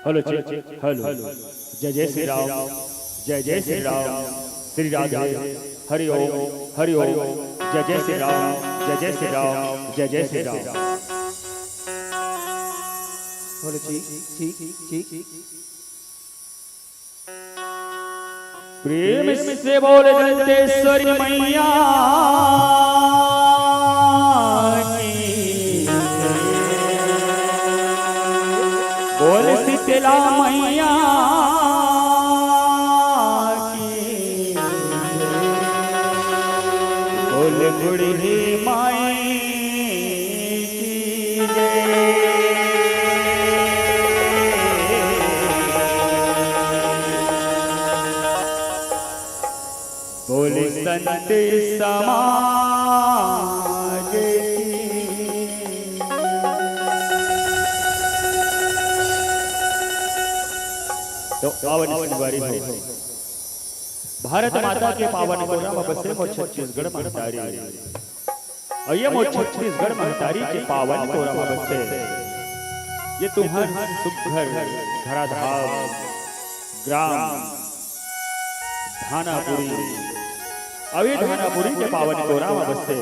Hello hello. जय जय श्री राम, जय जय श्री राम, श्री राधे, हरि ओम हरि ओम। जय जय श्री राम, जय जय श्री राम, जय जय श्री राम। बोलो ठीक। प्रेम से बोले दंतेश्वरी मैया की, बोल शीतला मैया की, बोल बूढ़ी माई की जय। बोले संत समाज की। तो पावन शिवारी हो भारत माता के पावन गोरा बसे मोर छत्तीसगढ़ महतारी। और ये मोर छत्तीसगढ़ महतारी के पावन गोरा बसे ये तुम्हार सुघर धराधाम ग्राम धानापुरी, अभी धानापुरी के पावन कोरा बसते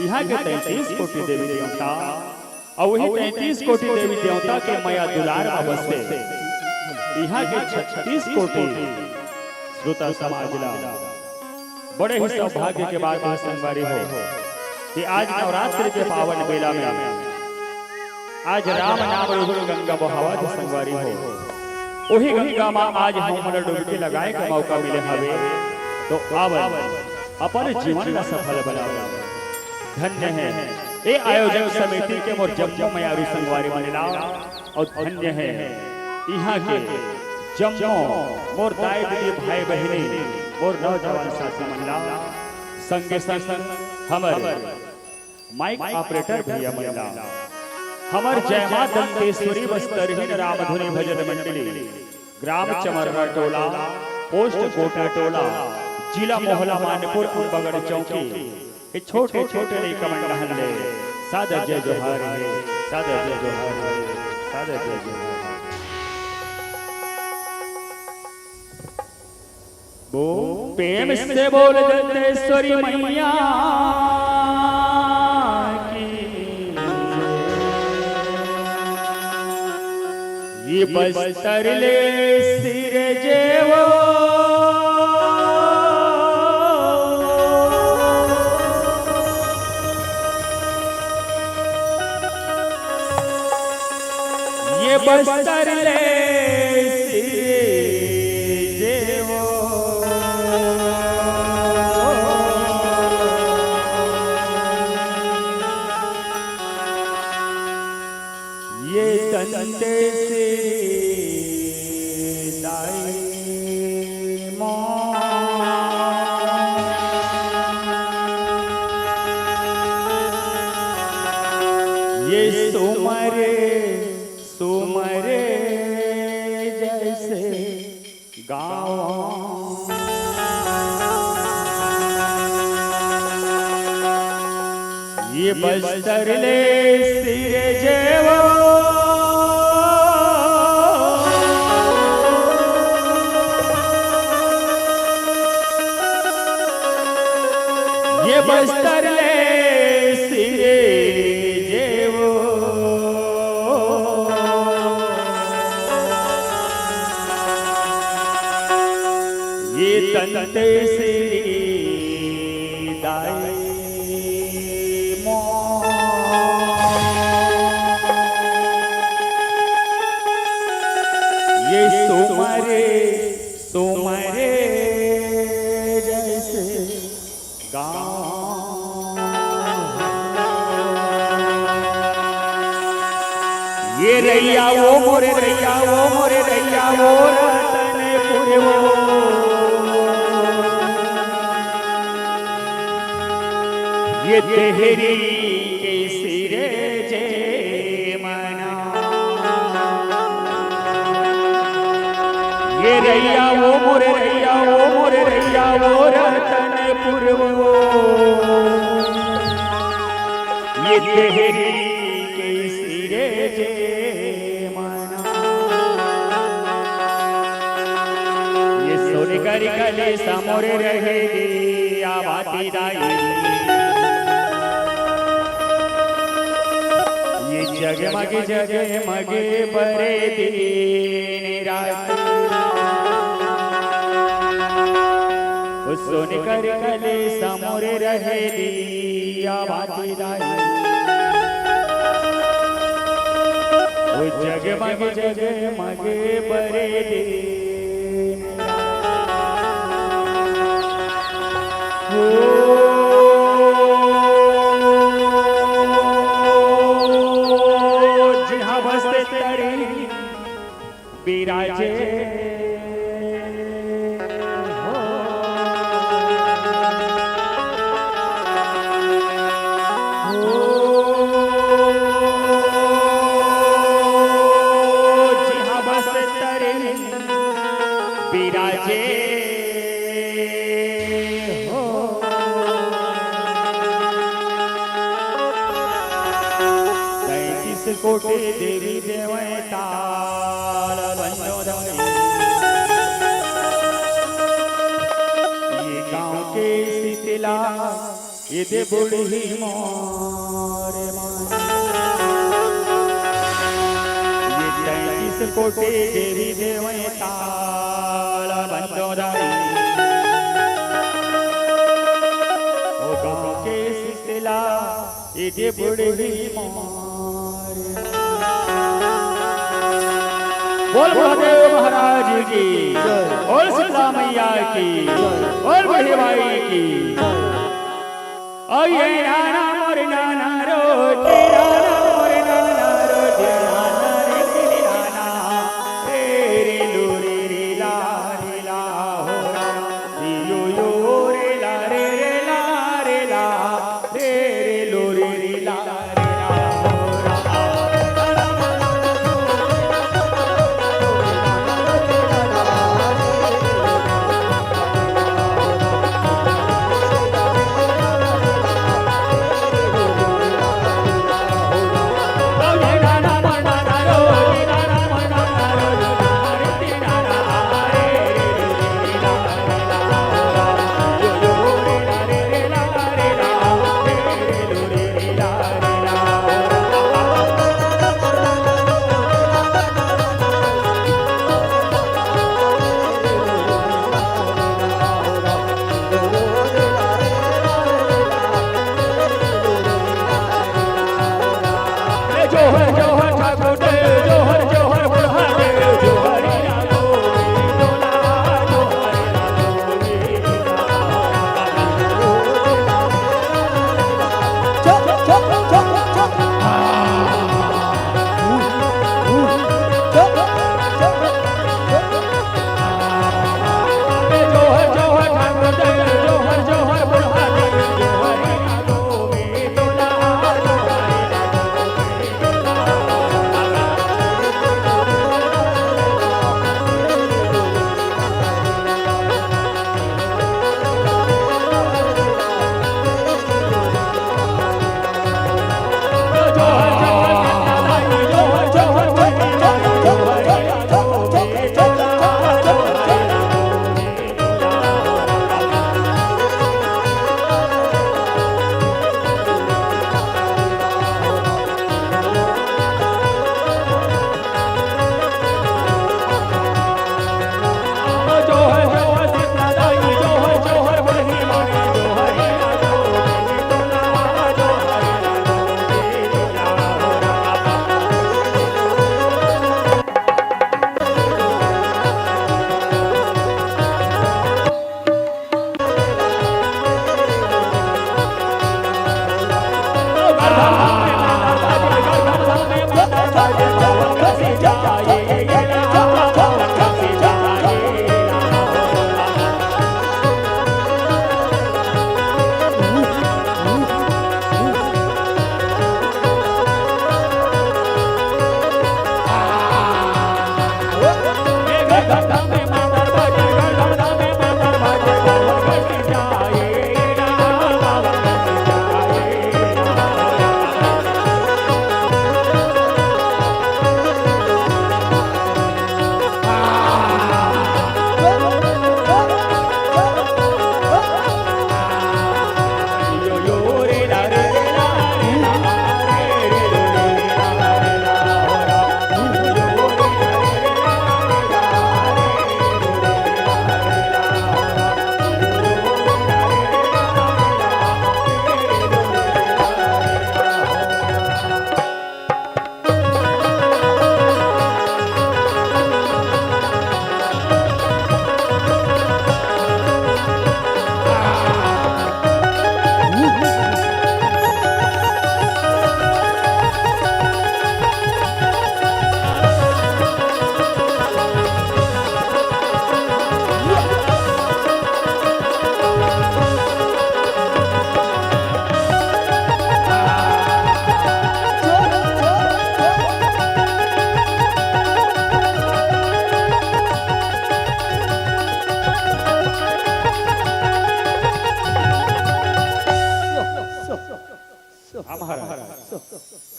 यहाँ के 33 कोटि देवी देवता और वही 33 कोटि देवी देवता के माया दुलार में बसते यहाँ के 36 कोटि श्रोता समाज ला बड़े ही सौभाग्य के बाद संगवारी हो कि आज नवरात्रि के पावन बेला में आज राम नाम रुद्र गंगा बहावा संगवारी हो। वही गंगा माँ आज हमर डुबकी लगाए के मौका मिले हवे तो आवन अपन जीवन का सफल बनावे। धन्य है ये आयोजक समिति के मोर जम्मू मयारू संगवारी बनेला और धन्य है यहाँ के जम्मू मोर दाई दीदी भाई बहनी मोर नौजवान साथी महिला संगे संग हमर माइक ऑपरेटर भैया महिला हमर जय मां दंतेश्वरी बस्तरहीन रामधुनी भजन मंडली ग्राम चमरवा टोला पोस्ट कोटा टोला जिला मोहला मानपुर बगड़ चौकी ये छोटे छोटे कमंड हल्ले सादा जय जोहार है, सादा जय जोहार है, सादा जय जोहार। वो प्रेम से बोल दंतेश्वरी मैया ये बस्तर ले सिर जेवो ये बस्तर ले सिर जेवो ये दंते ये सुमरे जैसे गाँव ये बस्तर ले सिर जेवो ये बस्तर ले सिर जेवो ये तंते श्री दाई मो ये सुमरे जैसे गाँव ये रैया वो मोरे रैया वो मोरे रैया वो रतनपुर वो ये तेहरी के सिरे जे मना ये रैया वो मोरे रैया वो मोरे रैया वो रतनपुर वो ये तेहरी के सिरे जे मना कर कले समोर रहे आवाती दाई ये जगमगे बरे दिन रात सुन कर कले समोर रहे आवाती दाई जगमगे बरे दिन जहाँ बसते तरे बिराजे बिराजे हो तैतीस कोटि देवी देवता ये गांव के शीतला ये दे बुढ़ी मोरे ये 33 कोटि देवी देवता ओ गांव के शीतला ये बुढ़ी मार बोल महादेव महाराज की बोल शीतला मैया की बोल बड़ी भाई की ओ ये नाना मोर नाना रो तेरा मोर नाना रो तेरा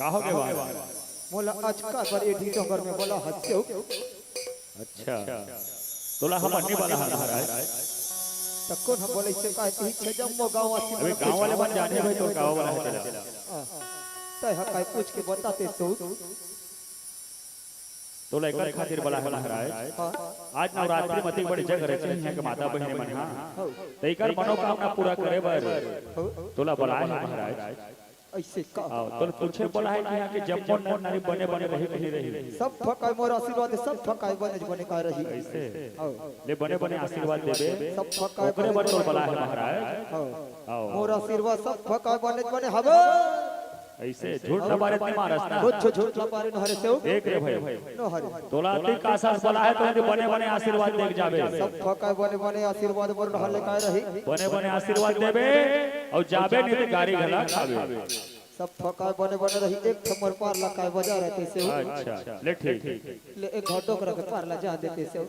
काहो के बा मोला आज का पर एडी डोंगर में बोला हत्यो अच्छा तोला हम अन्नी वाला हाल महाराज तको हम बोले से का ई छजम्मो गांव आसी अबे गांव वाले बन जाने भाई तो गांव वाला है तेरा तय हकाई पूछ के बताते सो तोला एकर खातिर वाला है महाराज आज नवरात्रि मती बड़ी जगह रहे यहाँ के माता बहने मन हां तैकर मनोकामना पूरा करे बर तोला बोला है महाराज ऐसे का तो तुझे बोला है कि यहाँ के जम्मो नारी बने बने रही नहीं रही सब फकाई मोर आशीर्वाद सब फकाई बने का रही ऐसे ले बने बने आशीर्वाद देबे सब फकाई ओकरे बर तो बोला है महाराज आओ मोर आशीर्वाद सब फकाई बने हवे ऐसे झूठ न मारे नहीं मारस ना झूठ न मारे न हरे से देख रे भाई न हरे तोला ती का सास बोला है तो बने बने आशीर्वाद देख जाबे सब फकाई बने आशीर्वाद बर हले का रही बने बने आशीर्वाद देबे और जाबे नहीं तो गाड़ी घला खाबे सब फकाई बने रही एक ठमर पार ला काय बजा रहते से अच्छा ले ठीक ले एक घटो कर के पार ला जा देते से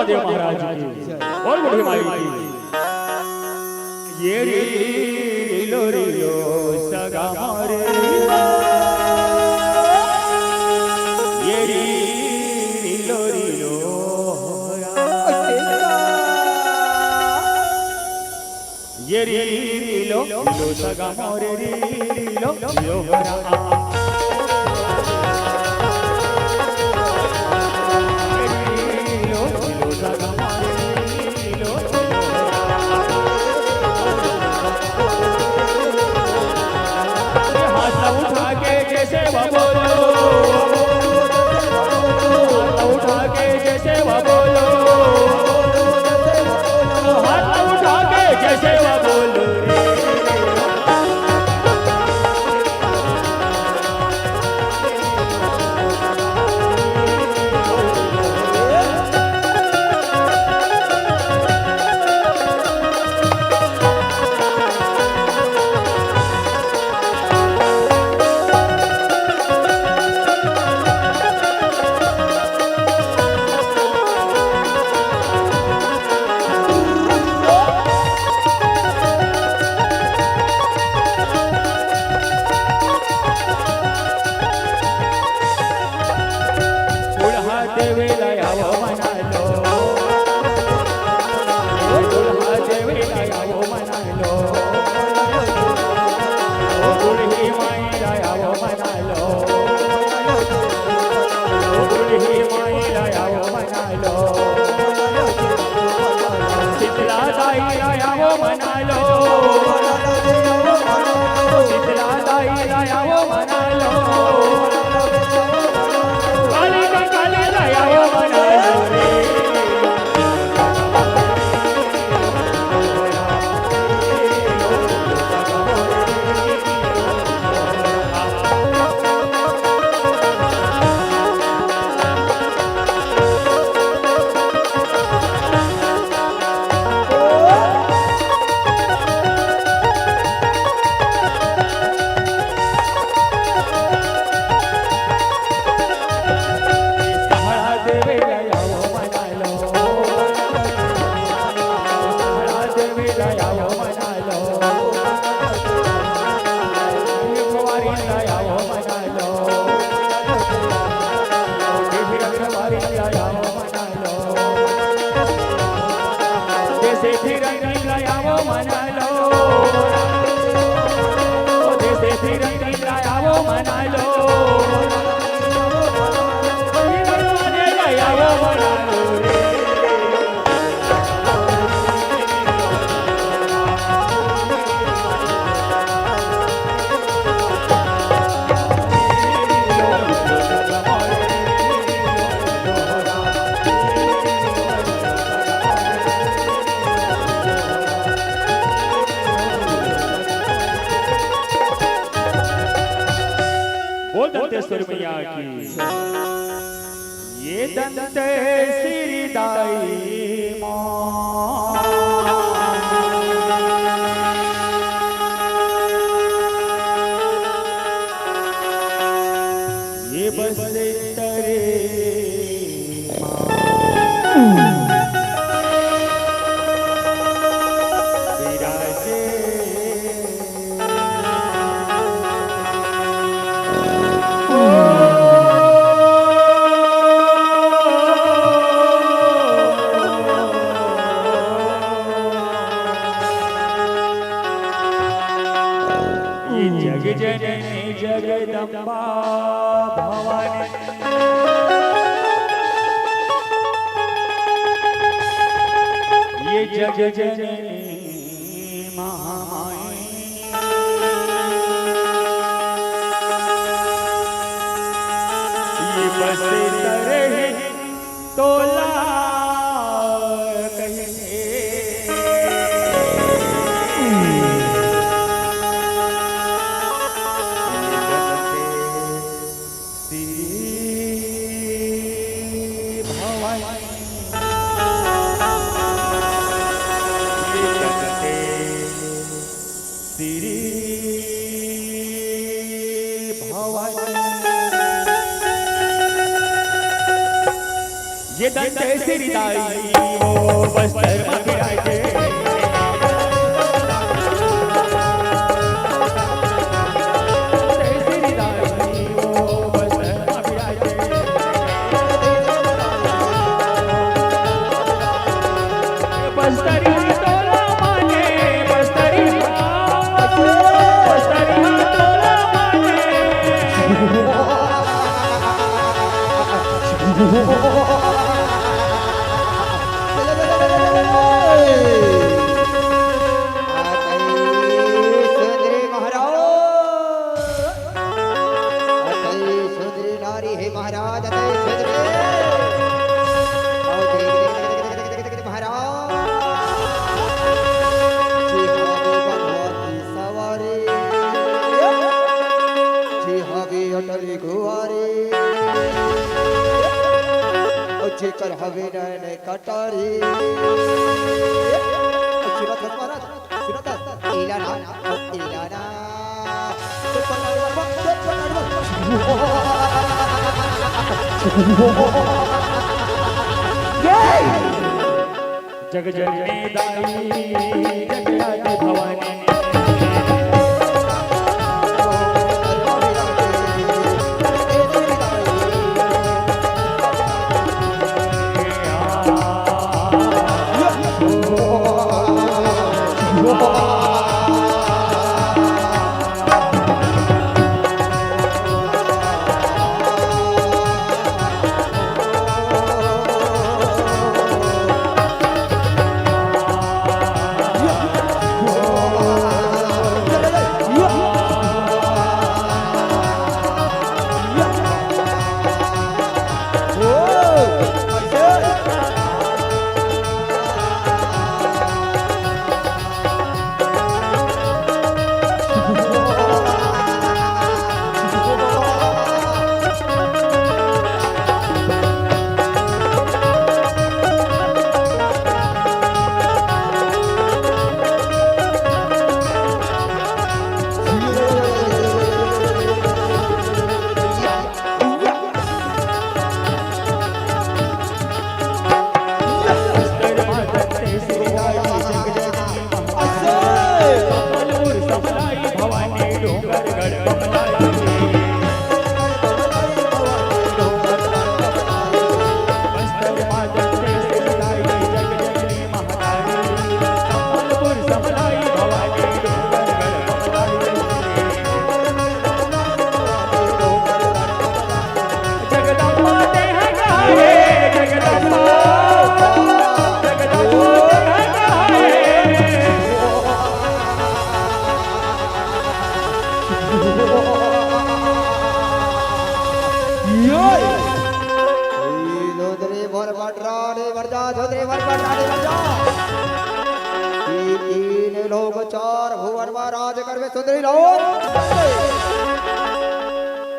देव महाराज की और बड़ी माई की ये रीलो रीलो सगा मारे ये रीलो रीलो ये रीलो रीलो सगा मारे रीलो रीलो योगेश्वर मैया की। ये दंत श्रीदाई माँ, ये बस तरे विराजे। जग जननी जगदम्बा भवानी, ये जग जननी महामाई, ये बस तरह तोला कहे। ये दंत श्रीदाई वो बस्तर में विराजे। श्रीदाई वो बस्तर में विराजे। बस्तरी तोला माने, बस्तरी तोला माने। कर हवे नैन कटारी सुरत महाराज सुरत इलाना इलाना जग जननी दाई जगराज भवानी, लोग चार भुवन में राज करवे सुंदरी लोग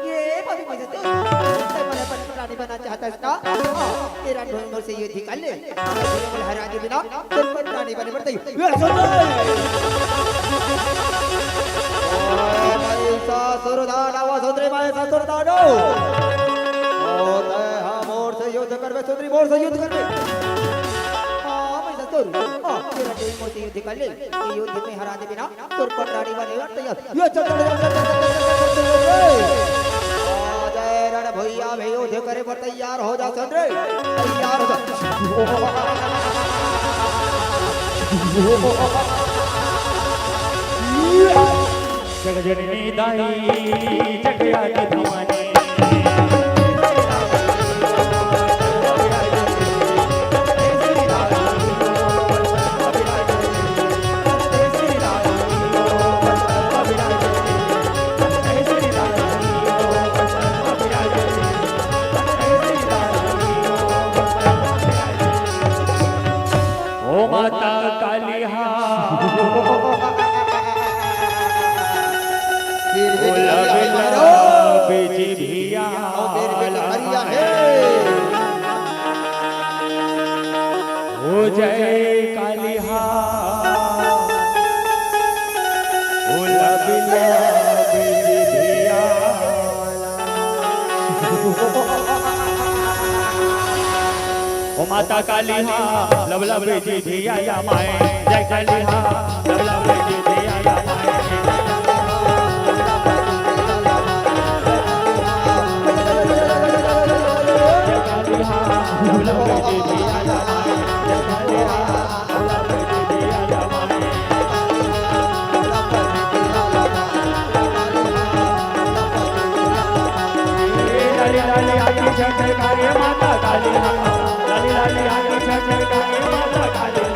ये पाहिजे ते मला पण राणी बना चाहतास ना ते रणभूमीवर से युद्ध कर ले मला हरा दे बिना तर पण राणी बने पड़ते ऐसा सुरदाना व सुंदरी माय सुरदानो होते हम मोर से युद्ध करबे सुंदरी मोर से युद्ध करबे तेरा टीम मोती युद्ध कर ले ये युद्ध में हरा दे बिना तुर पर रानी बने तैयार ये चल जय रण भैया भी युद्ध करे पर तैयार हो जा चंद्र तैयार हो जा जगजननी दाई जगया के भवानी माता काली हो जय काली ओ माता काली लब लब जी धिया या माए जय काली लब लब जी धिया या माए लब लब जी धिया या माए जय काली लब लब जी धिया या माए लाली लाली आके जय काली माता काली लाली लाली आके जय काली माता काली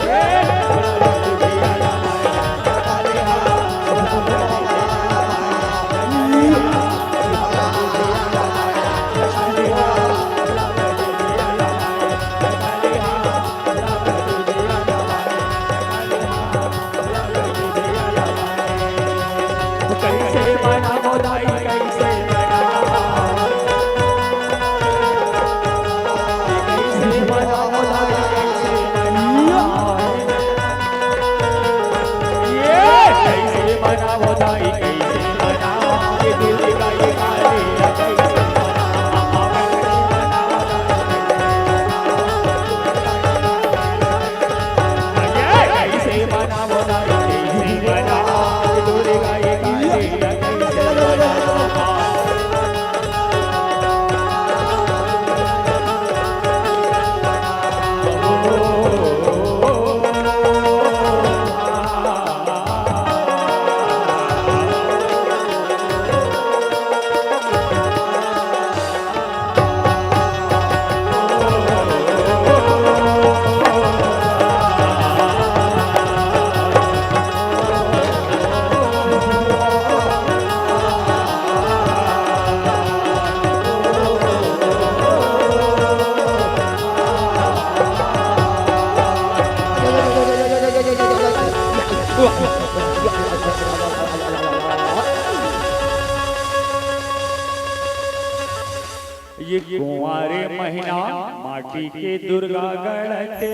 ये कुंवारे महीना माटी के दुर्गा गढ़ते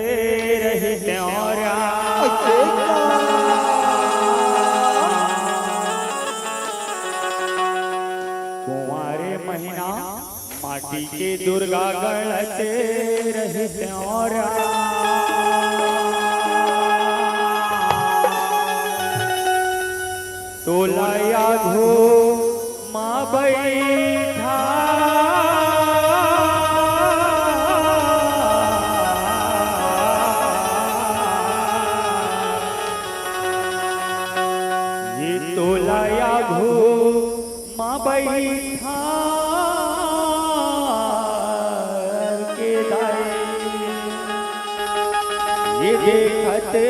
रहे त्योरा कुंवारे महीना माटी के दुर्गा गढ़ते रहे त्योरा तोलाया धो माँ बैठा ये तोलाया घो माँ बैठा के दाए ये देखते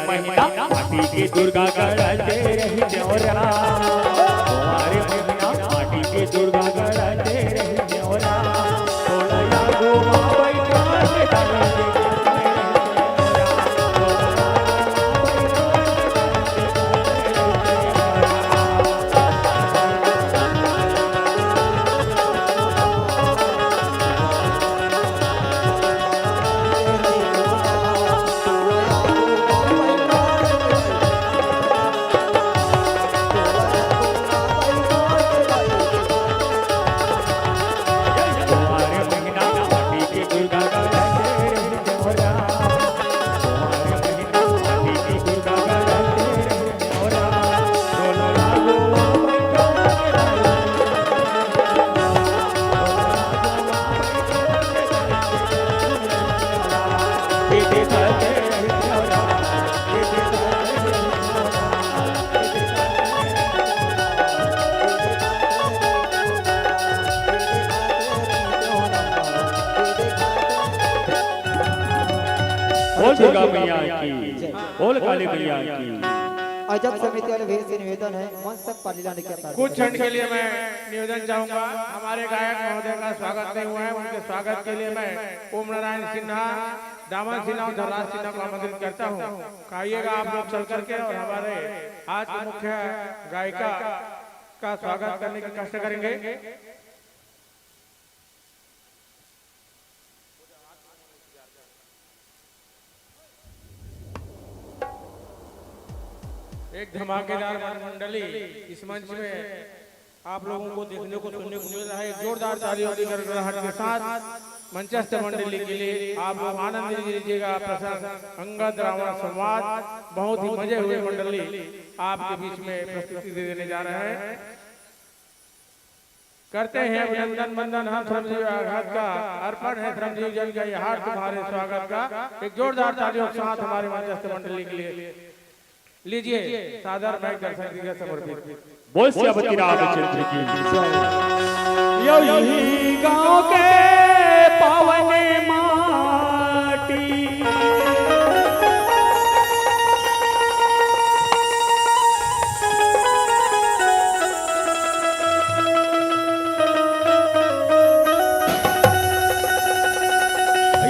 महीना माटी की दुर्गा गढ़ते रही त्योरा कुंवारे महीना माटी की दुर्गा गढ़ते रही त्योरा तोलाया घो माँ बैठा के दाए देखते रहियो राम, ये देखते बोल दुर्गा मैया की, बोल काली मैया की। अजब समिति वाले भैया से निवेदन है मन सब पाली लाने की अपना कुछ क्षण के लिए मैं निवेदन चाहूंगा। हमारे गायक महोदय का स्वागत नहीं हुआ है, उनके स्वागत के लिए मैं ओम नारायण सिन्हा, दामन सिन्हा और धनराज सिन्हा को आमंत्रित करता हूं। आइएगा आप लोग चल करके और हमारे आज के मुख्य गायिका का स्वागत करने की कष्ट करेंगे। एक धमाकेदार मंडली इस मंच में आप लोगों को देखने को सुनने को मिल रहा है। जोरदार तालियों की गड़गड़ाहट के साथ मंचस्थ मंडली के लिए आप लोग आनंद लीजिएगा। प्रसन्न अंगद रावण संवाद बहुत ही मजे हुए मंडली आपके बीच में प्रस्तुति देने जा रहे हैं। करते हैं अभिनंदन वंदन हम श्रमजीव आघात का अर्पण है श्रमजीव जन का ये हार्द तुम्हारे स्वागत का। एक जोरदार तालियों के साथ हमारे मंचस्थ मंडली के लिए लीजिए सादर माइक दर्शक जी का समर्पित। बोल सियापति रामचंद्र की। यही गांव के पावन माटी,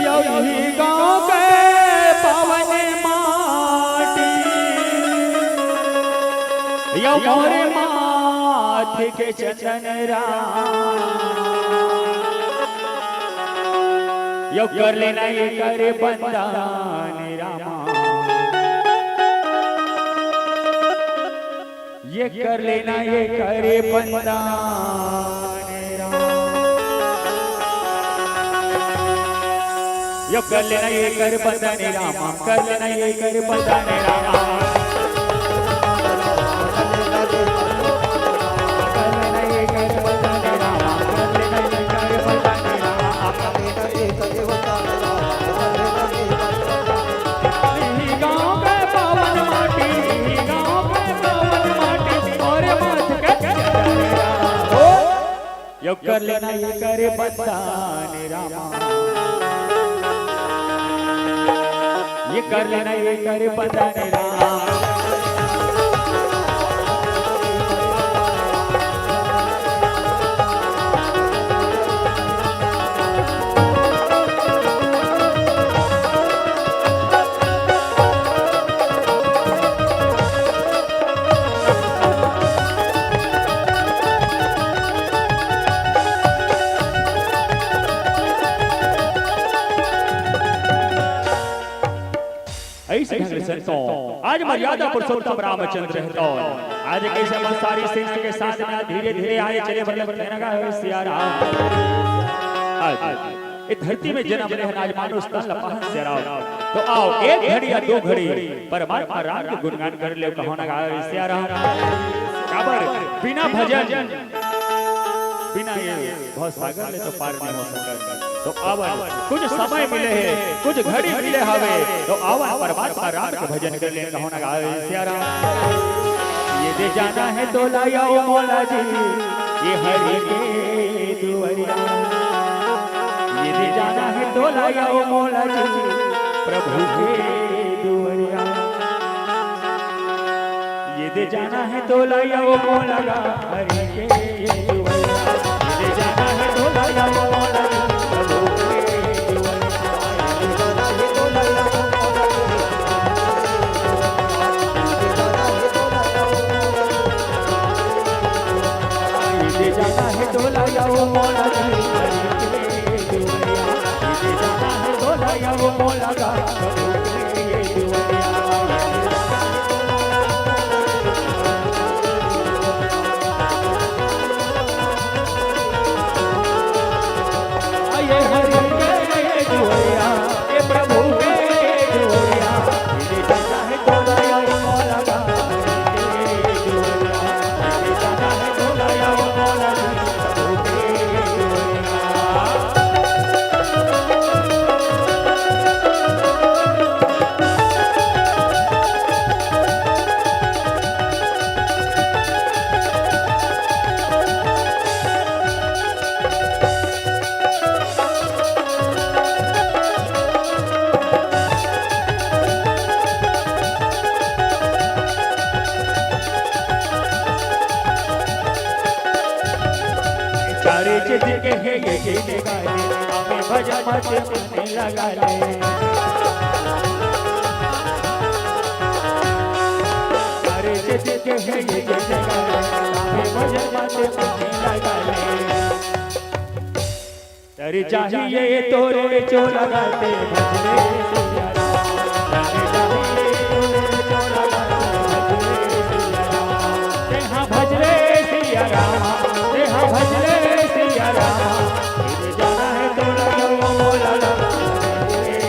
यही गांव के पावन माटी, यो मोरे माथे के चंदन यो कर लेना ये करे बंदान रामा, ये कर लेना ये करे बंदान रामा, यो कर लेना ये कर बंदान रामा, कर लेना ये कर बंदान रामा। यो कर लेना ये करे बंदान रामा, ये कर लेना ये करे बंदान रामा। ऐसे ढंग से तो आज मर्यादा पुरुषोत्तम रामचंद्र है तो आज कैसे बहुत सारी सेना के साथ में धीरे धीरे आए चले बल्लभ लगा है सिया राम। आज इस धरती में जन्म ले आज मानुष तन लपहन सिया राम। तो आओ एक घड़ी या दो घड़ी परमात्मा राम के गुणगान कर ले कहो ना गाए सिया राम। काबर बिना भजन बिना ये बहुत सागर ले तो पार नहीं हो सकता। तो आवन कुछ समय मिले है कुछ घड़ी मिले हवे तो आवन परमात्मा राम के भजन कर ले कहो ना गाए सिया राम। ये दे जाना है तो लाओ मौला जी ये हरि के दुआरिया, ये दे जाना है तो लाओ मौला जी प्रभु के दुआरिया, ये दे जाना है तो लाओ मौला हरि के दुआरिया, ये दे जाना है तो लाओ मौला चित के है ये गीत गाले हमें भजन मत मन लगा ले अरे चित के है ये गीत गाले हमें भजन मत मन लगा ले तेरी चाहिए तोरे जो लगाते भजरे सिया राम तेरी चाहिए तोरे जो लगाते भजरे सिया राम तेहा भजरे सिया राम तेरे जाना है तो लगाओ मोला लगा तेरे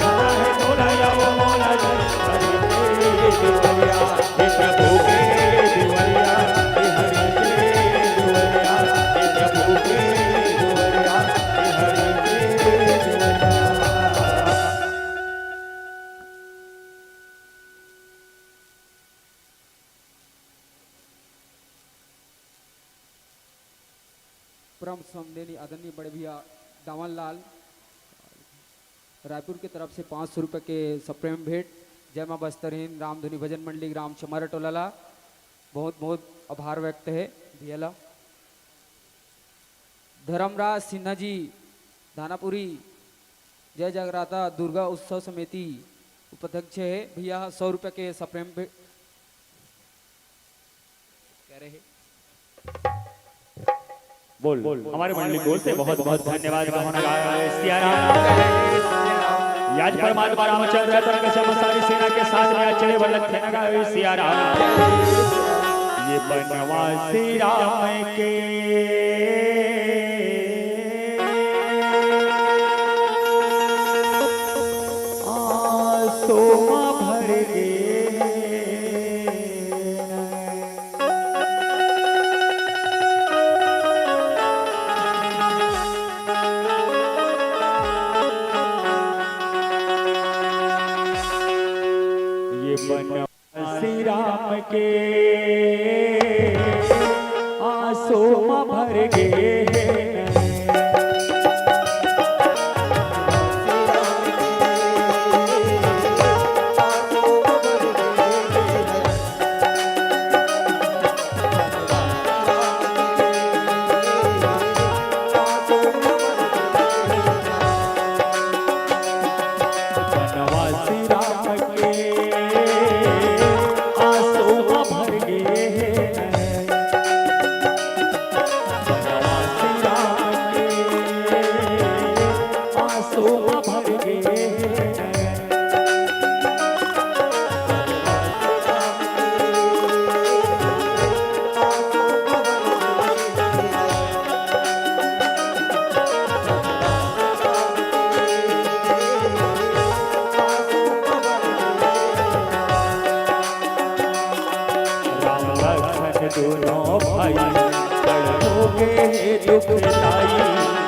जाना है तो लगाओ मोला लगा हरे दुवरिया हे प्रभु के दुवरिया हे हरि के दुवरिया हे प्रभु के दुवरिया हे हरि के दुवरिया। परम समदेनी आदरणीय बड़े भैया दामन लाल रायपुर की तरफ से 500 रुपये के सप्रेम भेंट। जय मां बस्तरहीन रामधुनी भजन मंडली ग्राम चमारा टोलाला बहुत बहुत आभार व्यक्त है भैयाला। धर्मराज सिन्हा जी दानापुरी जय जगराता दुर्गा उत्सव समिति उपाध्यक्ष है भैया 100 रुपये के सप्रेम भेंट कह रहे हैं। बोल हमारे मंडली को से बहुत बहुत धन्यवाद याद परमात्मा रामचंद्र तर्क सारी सेना के साथ में चले बलक थे नगा सिया राम ये बनवासी राम के आंसू भर गए बनवासी राम के आंसू भर गए दोनों भाई बड़ोगे दुखदाई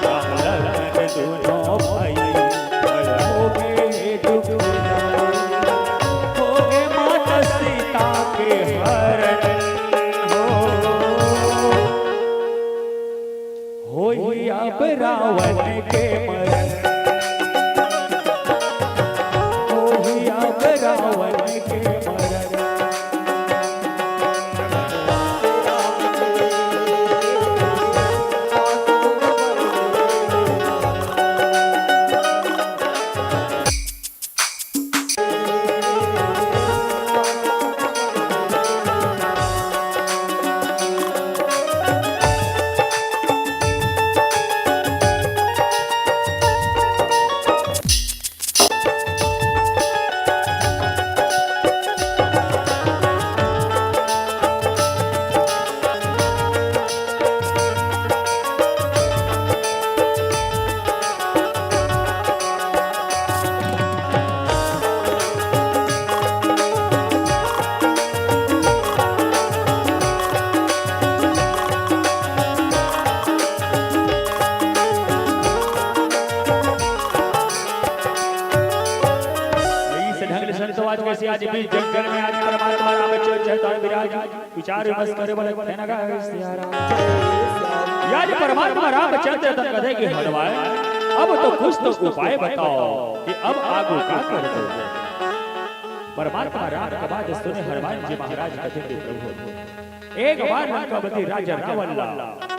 राम लखन दोनों भाई बड़ोगे दुखदाई होगे माता सीता के हरण हो अब रावण के मरण हो अब रावण के मरण आज भी जंगल में आज परमात्मा रामचंद्र चैतन्य विराज विचार विमर्श करे वाले नगा सिया राम याद परमात्मा रामचंद्र तन कहे कि हनुमान अब तो कुछ तो उपाय बताओ कि अब आगू का कर दो। परमात्मा राम का बात सुने हनुमान जी महाराज कहते प्रभु एक बार लंकापति राजा रावण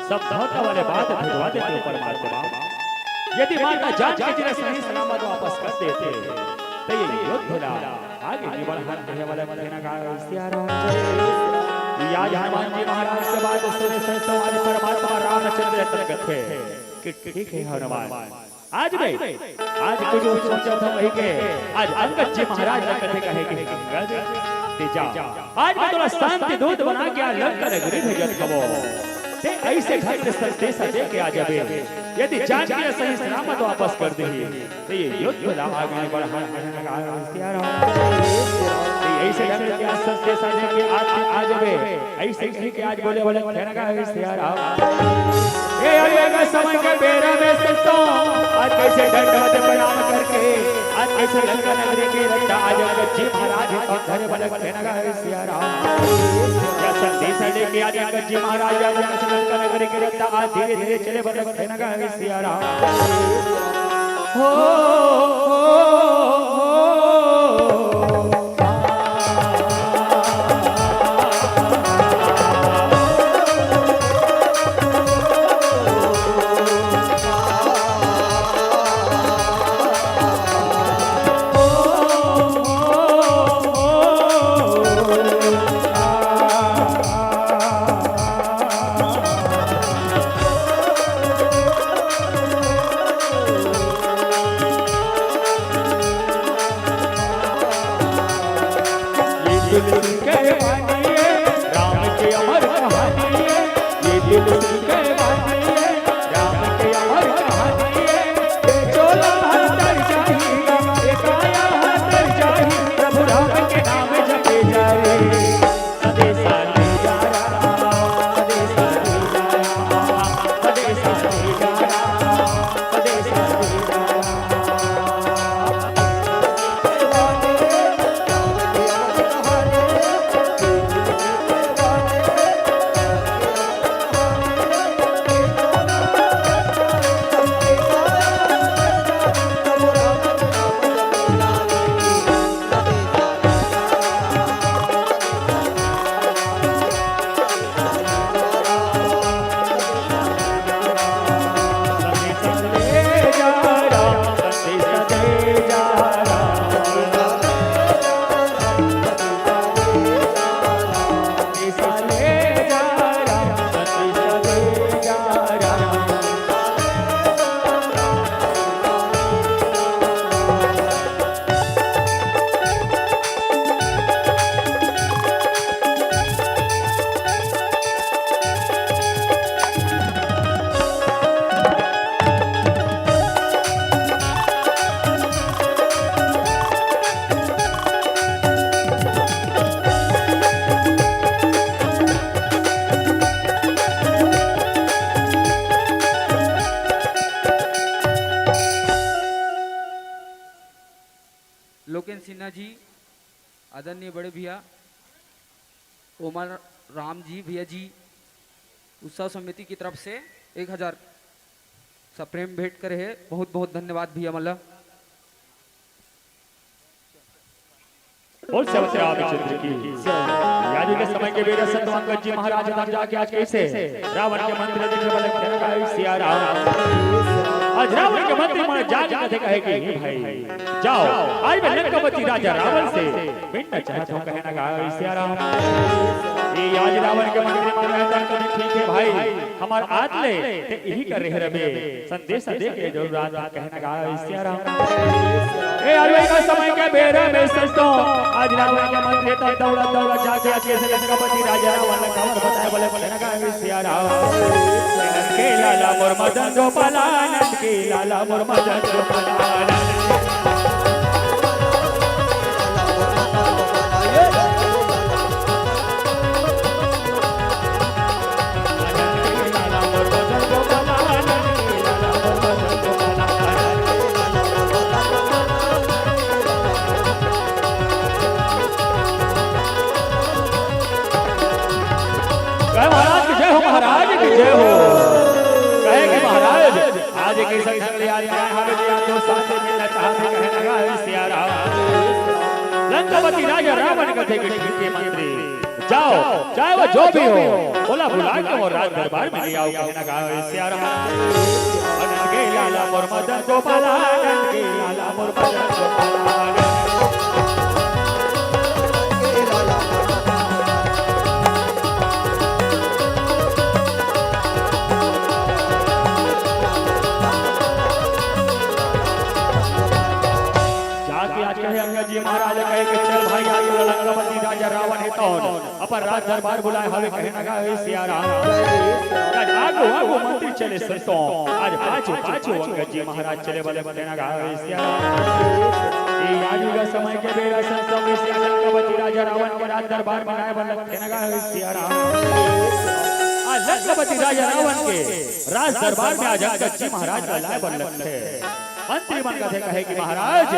सब धोखा वाले बात भिजवा देते हो परमात्मा। यदि माता जान के जिन्हें सही सलामत वापस कर देते तो ये योद्धा आगे जीवन हाथ देने वाले मदीना का इश्तिहार याद हनुमान जी महाराज के बाद सुने संतों वाले परमात्मा रामचंद्र तक थे कि ठीक है हनुमान आज भाई आज कुछ सोचा था वही के आज अंगद जी महाराज ने कथे कहे कि अंगद ते जा आज मैं थोड़ा शांति दूत बना के लंका नगरी भेजत खबो ते ऐसे घर से संदेश दे के आ जाबे यदि जान के सही सलामत वापस कर दे तो ये युद्ध ला आगे बढ़ा इश्तिहार ऐसे ढंग के संदेश दे के आ जाबे ऐसे कह के आज बोले बोले कहना का इश्तिहार ये आएगा समय के बेरा में संतों आज कैसे दंडवत प्रणाम करके आज कैसे लंका नगरी के रक्षा आज अंगद जी महाराज और घरे वाले कहना का इश्तिहार या संदेश लेके आज अंगद जी महाराज आज लंका नगरी के रक्षा आज धीरे धीरे चले बड़े कहना का इश्तिहार हो लोकेन सिन्हा जी, आदरणीय बड़े भैया ओमर राम जी भैया जी, उत्सव समिति की तरफ से 1000 सप्रेम भेंट करे है। बहुत बहुत धन्यवाद भैया मला। और सबसे रामचंद्र की याद के समय के वीर संत अंगद जी महाराज तक जाके आज कैसे रावण के मंत्र देने वाले कहने का सिया राम आज रावण के मंत्री मन जाग के कहे कि भाई जाओ आज मैं लंकापति राजा रावण से मिलना चाहता हूं कहने का सिया राम ये आज रावण के मंत्री मन कहता कि ठीक है भाई हमार आज ले ते यही कर रहे रबे संदेश दे के जरूर राजा कहने का सिया राम ए आवे का समय के बेरा में संतों आज रावण के मंत्री तो दौड़ा दौड़ा जाके कैसे लंकापति राजा रावण का खबर बताए बोले कहने का सिया राम के लाला मोर मदन गोपालानंद के लाला मोर मदन गोपालानंद महाराज की जय हो, महाराज की जय हो। कहेंगे महाराज आज के संग ले आए हमें दो साथ मिलना चाहते कहने लगा सिया राम लंकापति राजा रावण कथे के मंत्री जाओ चाहे वो जो भी हो बोला बुला के और राज दरबार में ले आओ कहना कहा सियारा अनंत के लाला मोर मदन गोपाला अनंत के लाला मोर मदन गोपाला जी महाराज कहे कि चल भाई आज लंकापति राजा रावण है कौन अपन राज दरबार बुलाए हवे कहना का है सियारा आज आगो आगो मंत्री चले संतों आज पाछो अंगद जी महाराज चले बोले कहना का है सियारा ये आज का समय के बेरा संतों में से लंकापति राजा रावण के राज दरबार में आए बोले कहना का है सियारा आज लंकापति राजा रावण के राज दरबार में आज अंगद जी महाराज का लाए बोले मंत्री मन का कहे कि महाराज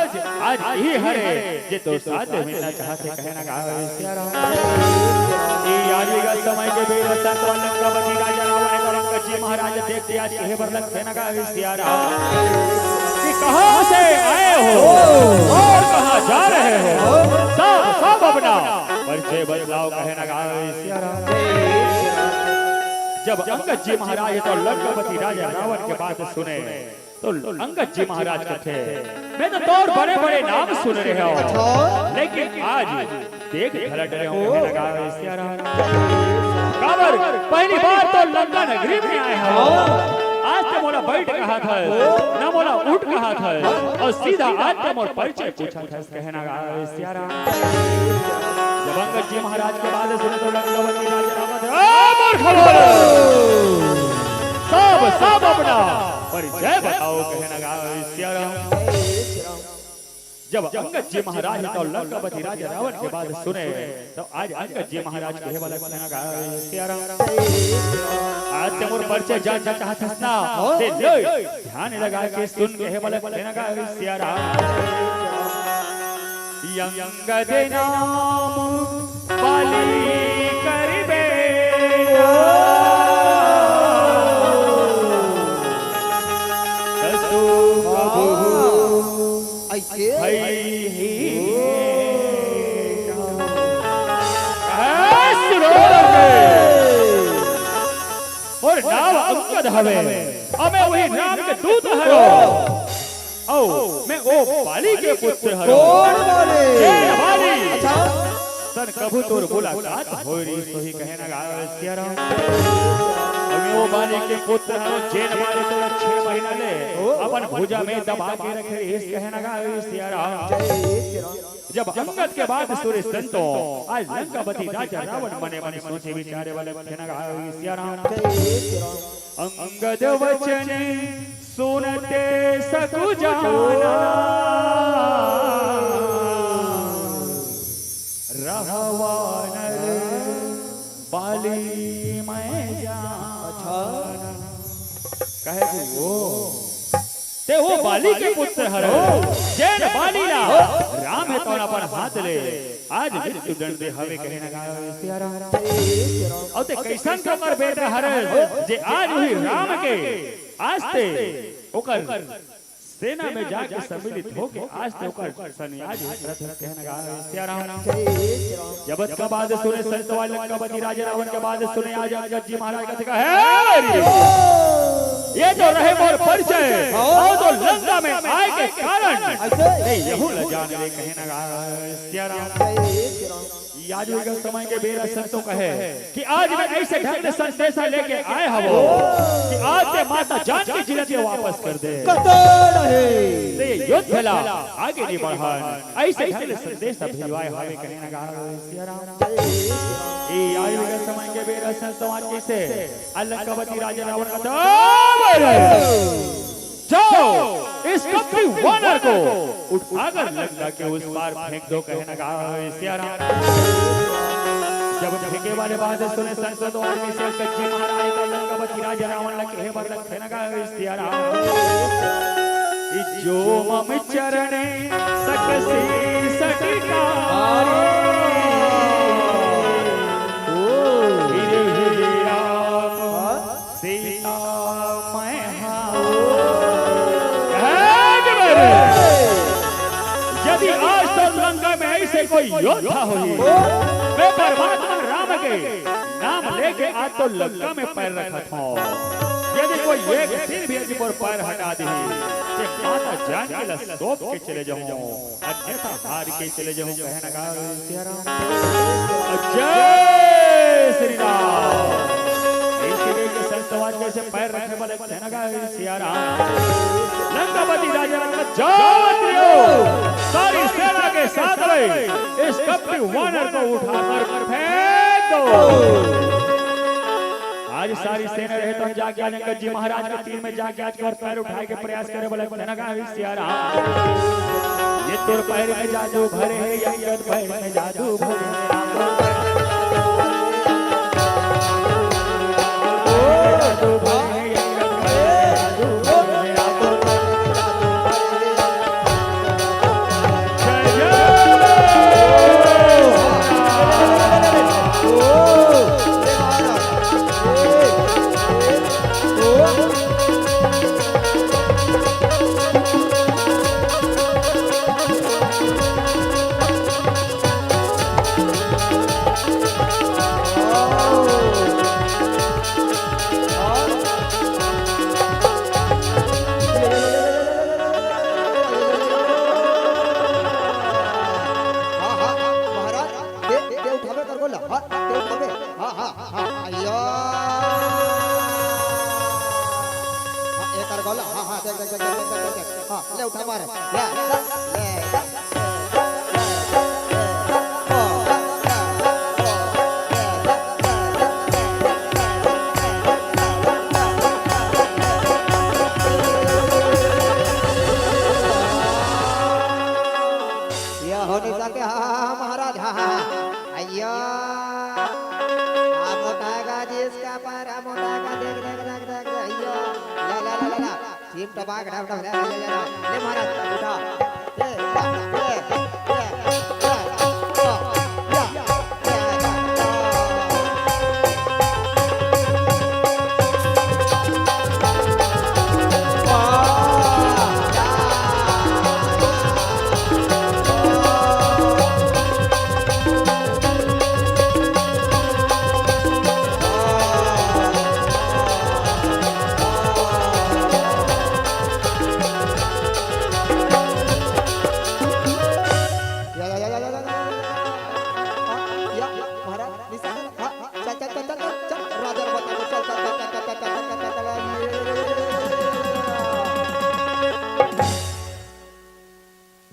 आज ही हरे जे तो साथ मिलना चाहते कहना कहा सियारा ये आज का समय के बेरा संत लंकापति राजा रावण और अंगद जी महाराज देखते आज कहे बरलक कहना कहा सियारा कि कहां से आए हो और कहां जा रहे हो सब अपना परिचय बदलाओ कहना कहा सियारा जब अंगद जी महाराज तो लंकापति राजा रावण के बात सुने तो अंगद जी महाराज कहते मैं तो और बड़े बड़े नाम सुन रहे हो लेकिन आज देख घलट रहे हो लगा सियारा काबर पहली बार तो लंका नगरी में आए हो आज तो मोला बैठ कहा था ना मोला उठ कहा था और सीधा आज तो मोर परिचय पूछा था कहना सियारा जब अंगद जी महाराज के बाद सुने तो लंकापति राजा सब अपना परिचय बताओ कहना सियारा जब अंगद जी महाराज तो लंकापति राजा रावण के बाद सुने तो आज अंगद जी महाराज कहे वाला कहना सियारा आज ते मोर परिचय जान चाहता ना ले ध्यान लगा के सुन कहे वाला कहना सियारा अंगद नाम बाली करबे और नाम अंगद हवे अबे वही राम के दूत हरो ओ मैं ओ बाली के पुत्र हरो कौन बाली अच्छा सन कभू तोर मुलाकात होरी सोही कहना सियारा वो बाली के पुत्र हरो जेन बाली तो 6 महीना ले अपन भुजा में दबा के रखे इस कहना सियारा जब अंगद के बाद सूर्य संतों आज लंकापति राजा रावण मने मने सोचे विचारे वाले कहना सियारा अंगद वचन सुनते सकु जाना रहवानर बाली मैं जाना कहे वो ते वो बाली के पुत्र हरो जैन बाली ला राम है तोना पर हाथ ले आज मृत्यु दंड दे हवे कहना सियारा और ते कैसन कमर बेटा हर जे आज हुई राम के आस्ते ओकर सेना में जाके सम्मिलित होके आज ते ओकर सन्याज कहना सियारा जब का बाद सुने संतवा लंकापति राजा रावण के बाद सुने आज अंगद जी महाराज का है ये जो रहे मोर परिचय और तो लंका में आए के कारण यहू ल जान ले कहना सियारा आज का समय के बेरा संतों कहे कि आज मैं ऐसे ढंग से संदेशा लेके आए हवो कि आज के माता जानकी जी ने वापस कर दे ते युद्ध भला आगे नहीं बढ़ा ऐसे ढंग से संदेशा भिजवाए हवे कहना सियारा ये आज का समय के बेरा संतों आज कैसे लंकापति राजा रावण का जाओ इस कपटी वानर को उठाकर लंका के उस पार फेंक दो कहना सियारा जब फेंके वाले बात सुने संसदों में से कच्ची महाराज का लंकापति राजा रावण लगे पर कहना सियारा जो मम चरणे सकसी सटिका यदि आज तो लंका में ऐसे कोई योद्धा होई मैं परमात्मा राम राम के नाम लेके आज तो लंका में पैर रखा था। यदि कोई एक दिन भी अजी पर पैर हटा दे कि माता जान के लसोप के चले जाऊं, अन्यथा हार के चले जाऊं। कहना का सिया राम जय श्री राम। ऐसे के संतवाद जैसे पैर रखने वाले कहना का सिया राम। लंकापति राजा ने जाओ सारी सेना के साथ में इस कपटी वानर को उठाकर फेंक दो। आज सारी सेना रहे तो हम जाके आनंद जी महाराज के तीर में जाके आज कर पैर उठाए के प्रयास करे बोले कहना का सिया राम। ये तोर पैर में जादू भरे है या यद पैर में जादू भरे है। ले उठा मार ये होने सके। हाँ महाराज हाँ अय्या आप उठाएगा जिसका पैर हम उठाएगा। देख देख देख देख अय्या ला ला ला ला चीम टबाक ढाब ढाब ले महाराज उठा ले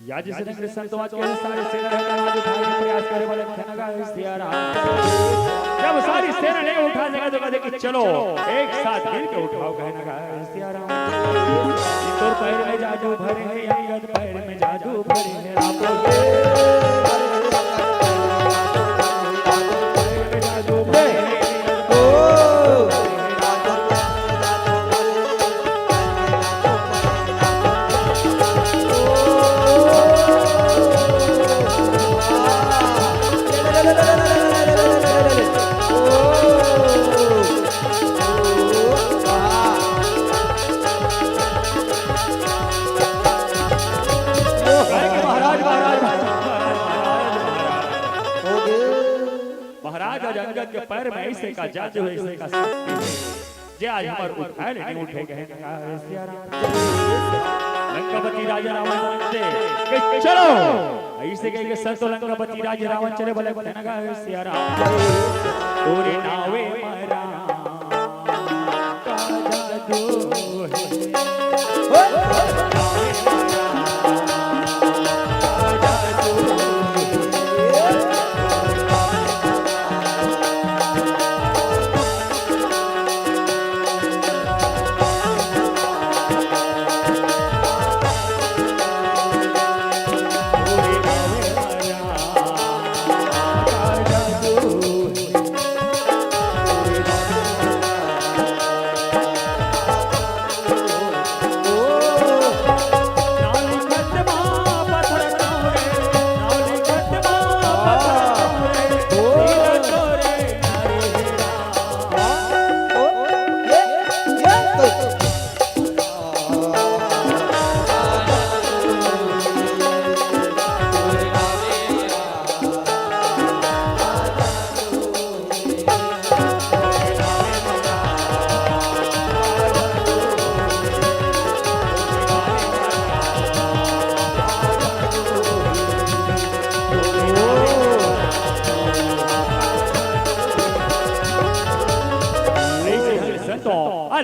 याजी से संतवाद के सारी सेना ने आज उठाने का प्रयास करे बोले कहना का सिया राम। जब सारी सेना ने उठा जगह तो कहते कि चलो एक साथ मिल के उठाओ। कहना का सिया राम। तोर पैर में जादू भरे है या यद पैर में जादू भरे है। आप जादू भरे अंगद के पैर में ऐसे का जादू है, ऐसे का शक्ति है जे आज हमार उठाए नहीं उठे गए। लंकापति राजा रावण से कि चलो ऐसे कह के संतो लंकापति राजा रावण चले बोले कहना का सिया राम। तोरे नावे मारा का जादू है।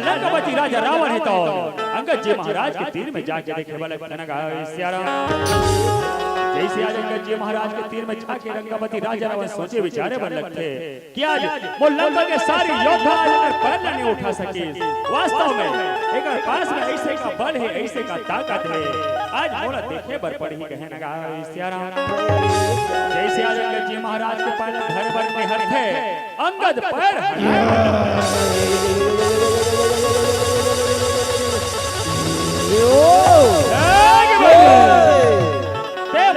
लंकापति राजा रावण है तो अंगद जी महाराज के तीर में जाके देखे वाला जैसे आज अंगद जी महाराज के तीर में जाके लंकापति राजा रावण सोचे विचारे बन लगते कि आज वो लंका के सारे योद्धा अगर पैर नहीं उठा सके। वास्तव में एक पास में ऐसे का बल है, ऐसे का ताकत है, आज मोला देखे बर पड़ी कहने लगा जैसे आज अंगद जी महाराज के पैर घर भर में हर थे अंगद पैर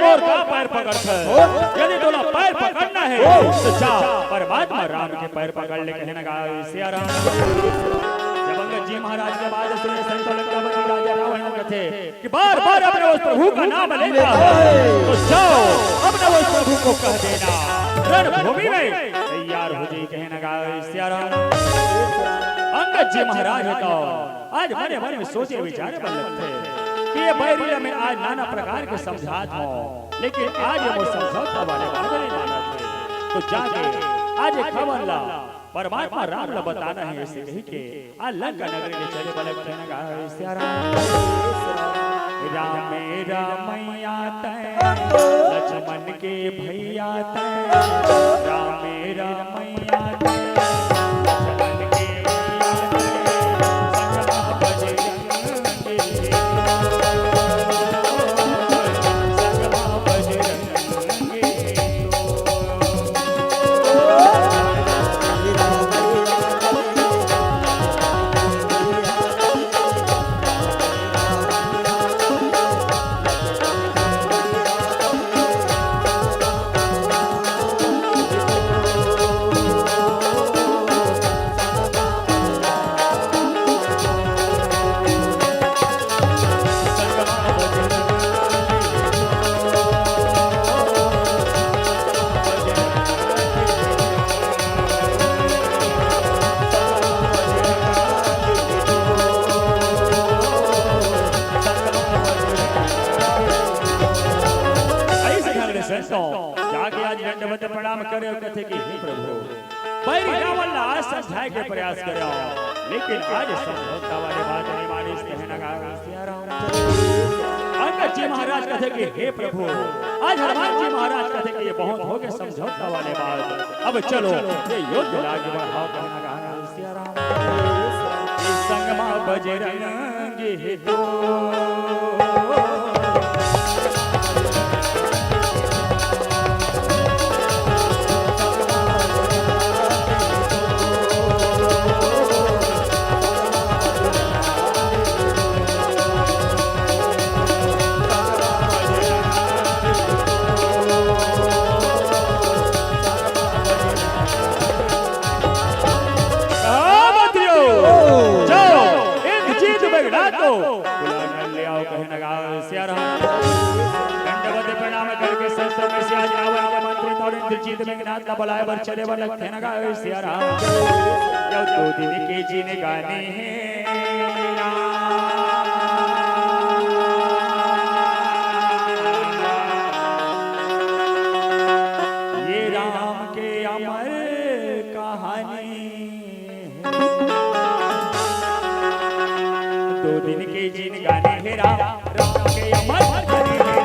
और का पैर पकड़ यदि तोला पैर पकड़ना है तो जा परमात्मा राम के पैर पकड़ ले कहने लगा सिया राम। जब अंगद जी महाराज के बाद सुने संत लंकापति राजा रावण कहते कि बार बार अपने उस प्रभु का नाम लेता है तो जाओ अपने उस प्रभु को कह देना रणभूमि में तैयार हो जाए कहने लगा सिया राम। अंगद जी महाराज तो आज मने मन में सोचे विचारे बन लगते ये बैरिया में आज नाना प्रकार के समझात हो, लेकिन आज वो समझौता वाले बात नहीं माना थे तो जाके आज एक खबर ला परमात्मा राम ला बताना है ऐसे कही के आज लंका नगरी में चले वाले कहने का सिया राम मेरा मैया तै लक्ष्मण के भैया तै राम मेरा मैया तै लक्ष्मण के जाके आज दंडवत प्रणाम करे और कथे कि हे प्रभु बैरी रावण ला आज समझाए के प्रयास करे लेकिन आज समझौता वाले बात नहीं मानिस कहने लगा सिया राम। अंगद जी महाराज कथे कि हे प्रभु आज हनुमान जी महाराज कथे कि ये बहुत हो गए समझौता वाले बात, अब चलो ये युद्ध लागे बढ़ाओ कहने लगा सिया राम। इस संगमा बजरंगी है तो बुलाए बर चले बर लगते ना गाए सिया राम। जब 2 दिन के जीने गाने ये राम के अमर कहानी 2 दिन के जीने गाने है राम के अमर कहानी है।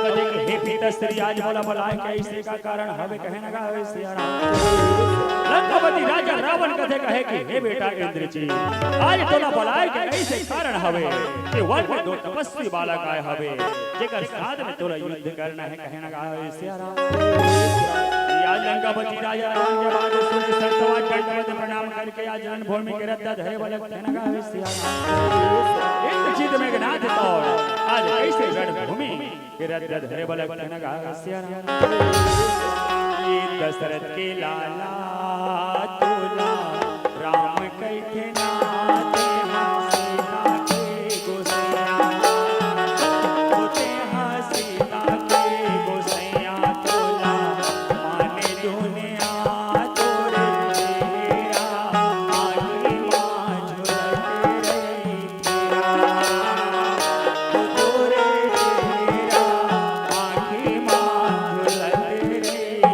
कहते कि हे पिता श्री आज बोला भलाए के ऐसे का कारण हवे कहे ना गावे सिया राम। लंकापति राजा रावण कहे कि हे बेटा इंद्रजीत आज तोला भलाए के ऐसे कारण हवे कि वन में दो तपस्वी बालक आए हवे जेकर साथ में तोला युद्ध करना है कहे ना गावे सिया राम। आज लंकापति राजा रावण के बाद सुन संतवा दंडवत प्रणाम करके आज रणभूमि के रद्द धरे वाले कहे ना गावे सिया राम। इंद्रजीत मेघनाथ तो आज कैसे रणभूमि के रद्द धरे वाले कहे ना गावे सिया राम। ये दशरथ के लाला तोला राम कैथे नाते हाँ सीता के गोसैया होते हाँ सीता के गोसैया तोला माने दुनिया तोरे तेरा आगे माँ झुलते रही तेरा तोरे तेरा आगे माँ झुलते रही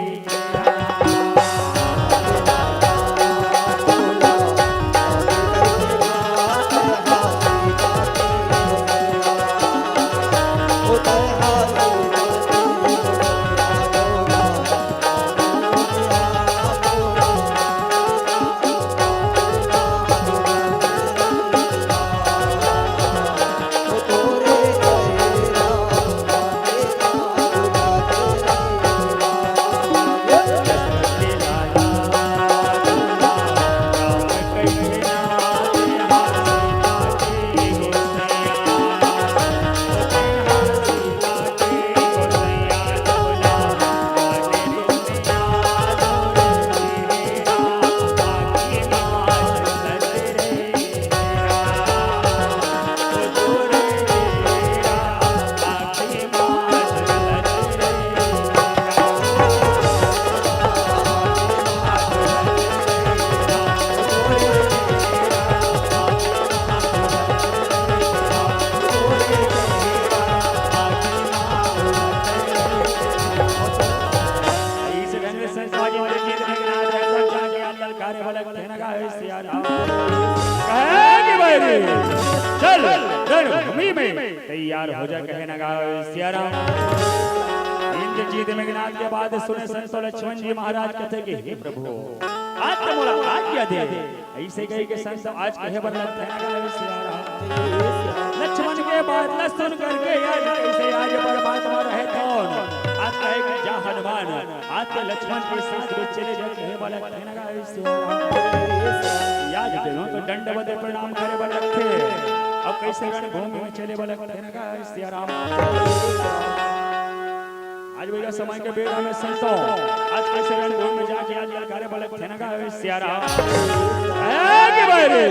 चल रणभूमि में तैयार हो जा कहे ना गावे सिया राम। इंद्रजीत मेघनाथ के बाद सुने संतो लक्ष्मण जी महाराज कहते कि हे प्रभु आज तो मोला आज्ञा दे ऐसे गए के संत आज कहे बर लगते ना गावे सिया राम। लक्ष्मण के बाद न सुन करके आज कैसे आज परमात्मा रहे कौन आज कहे कि जा हनुमान आज के लक्ष्मण के साथ में चले जा कहे बर लगते ना गावे सिया राम। याद देनो तो दंडवत प्रणाम करे बर लगते अब कैसे रणभूमि में चले बर लगते ना गावे सिया राम। आज भैया समय के बेड़ा में संतो आज कैसे रणभूमि में जाके आज ललकारे बर लगते ना गावे सिया राम। आगे बढ़े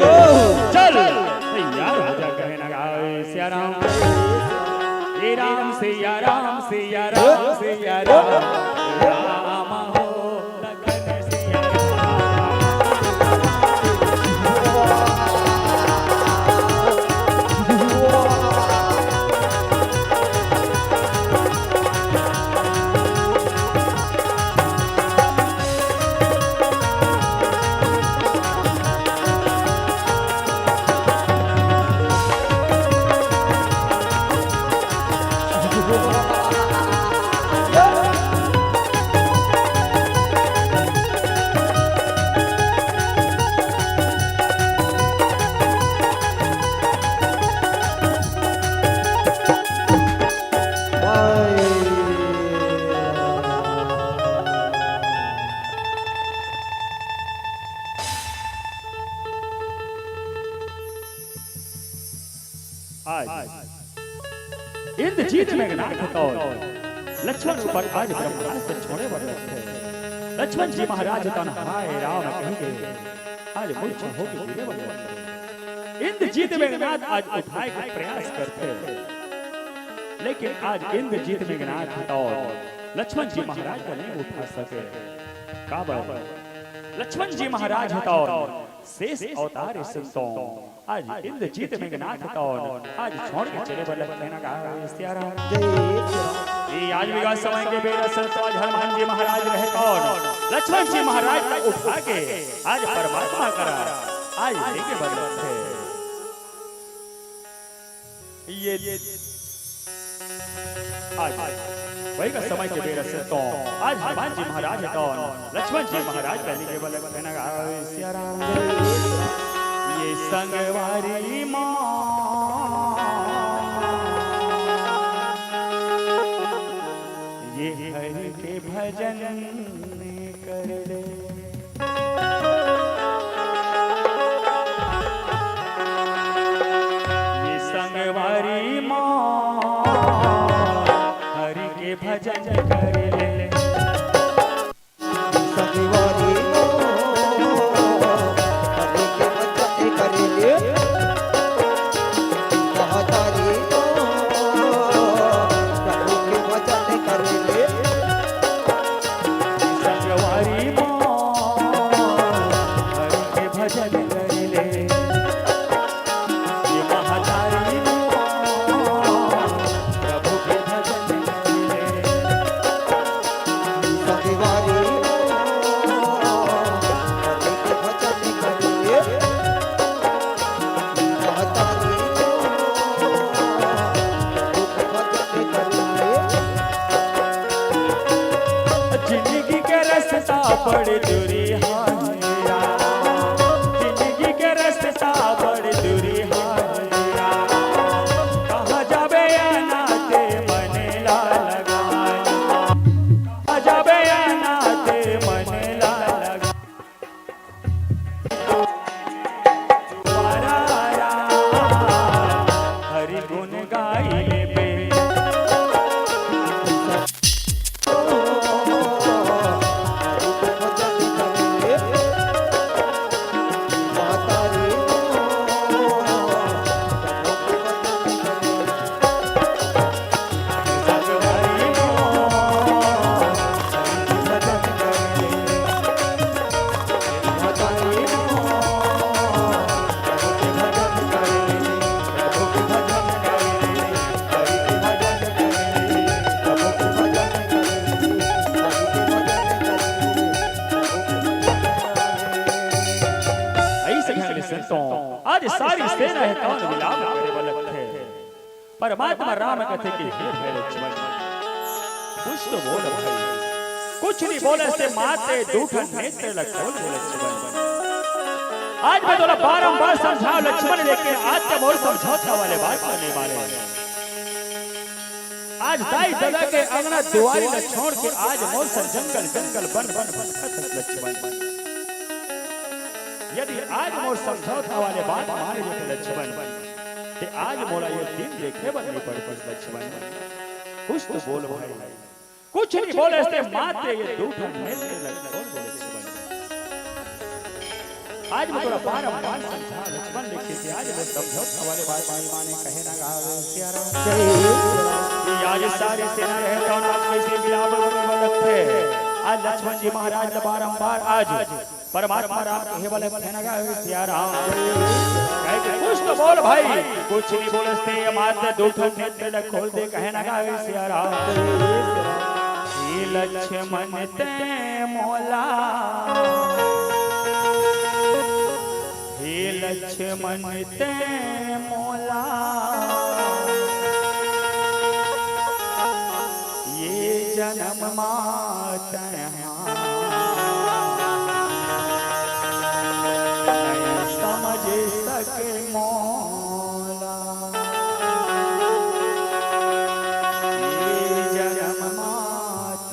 चल तैयार हो जा कहे ना गावे सिया राम। हे राम सिया राम सिया राम सिया राम राम हो लखन सिया इंद्रजीत मेघनाथ तो लक्ष्मण ऊपर आज ब्रह्मास्त्र छोड़े बर लगते। लक्ष्मण जी महाराज तन हाय राम कहेंगे आज मूर्छा हो के गिरे बर लगते। इंद्रजीत मेघनाथ आज उठाए का प्रयास करते लेकिन आज इंद्रजीत मेघनाथ तो लक्ष्मण जी महाराज को नहीं उठा सके। काबर लक्ष्मण जी महाराज तो शेष अवतार संतों आज इंद्रजीत मेघनाथ तो आज छोड़ के चले बर लगते ना गावे सिया राम। ये आज विवाह समय के बेरा संत आज हनुमान जी महाराज रहे कौन लक्ष्मण जी महाराज को उठा के आज परमात्मा करा आज लेके बर लगते। ये आज वही का समय के बेर से तो आज हनुमान जी महाराज तो लक्ष्मण जी महाराज पहले के बल कहना सिया राम ये संगवारी मां ये हरि के भजन कर ले ये संगवारी मां हरि के भजन कर ले संगवारी हरि के भजन कर ले महतारी प्रभु के भजन कर ले संगवारी मां हरि के भजन कर ले ये महतारी मां प्रभु के भजन कर ले संगवारी हरि के भजन कर ले महतारी प्रभु के भजन कर ले जिंदगी के रास्ता बड़े दूरी हायरा जिंदगी के रास्ता बड़े दूरी हायरा कहाँ जाबे अनाते मन ला लगाया कहाँ जाबे अनाते मन ला लगा दोबारा हरि गुण गाइले बे संगवारी आज सारी सेना है कौन विलाप करे बलक थे परमात्मा राम कथे कि हे है लक्ष्मण कुछ तो बोल भाई कुछ नहीं बोले से माते दूठन नेत्र लखोल लक्ष्मण आज मैं तोला बारंबार समझाओ लक्ष्मण लेकिन आज का मोर समझौता वाले बात करने वाले आज दाई दादा के अंगना दुआरी न छोड़ के आज मोर सन जंगल जंगल बन बन भटकत लक्ष्मण यदि आज मोर समझौता वाले बात मान लेते लक्ष्मण ते आज मोला ये दिन देखे बननी पड़े लक्ष्मण कुछ तो बोल भाई कुछ नहीं बोले इससे माते ये दूठन नेत्र लक्ष्मण आज मैं थोड़ा बारंबार समझा लक्ष्मण लेके कि आज मैं समझौता वाले बात माने कहे ना गावे सिया राम ये आज सारी सेना रहे तो ना कैसे मिलाव बलक थे आज लक्ष्मण जी महाराज बारंबार आज परमात्मा राम कहे वाले कहना गावे सिया राम कहे कि कुछ तो बोल भाई कुछ नहीं बोलते ये माते दूठन नेत्र खोल दे कहना गावे सिया राम ये लक्ष्मण ते मोला हे लक्ष्मण ते मोला ये जन्म मात नहीं समझ सके मोला ये जन्म मात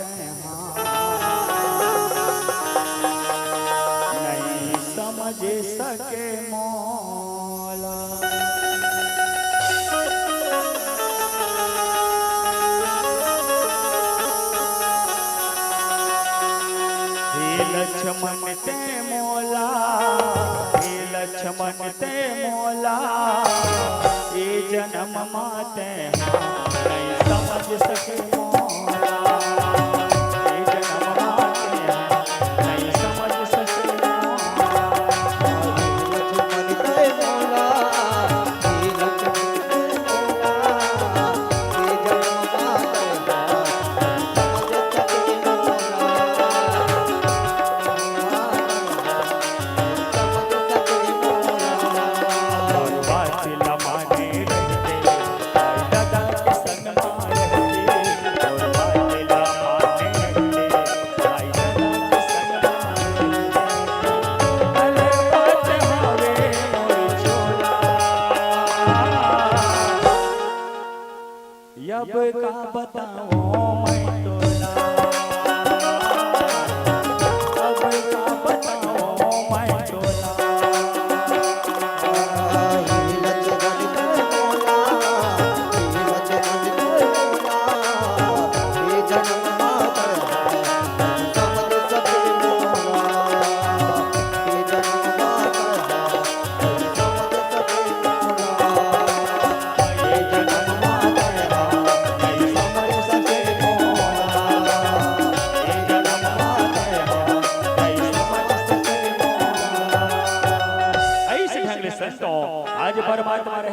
नहीं समझ सके मौला हे लक्ष्मण ते मौला हे लक्ष्मण ते मौला ये जन्म माते नहीं समझ सके मौला ये जन्म माते नहीं समझ सके मौला लक्ष्मण ते मौला हे लक्ष्मण ते मौला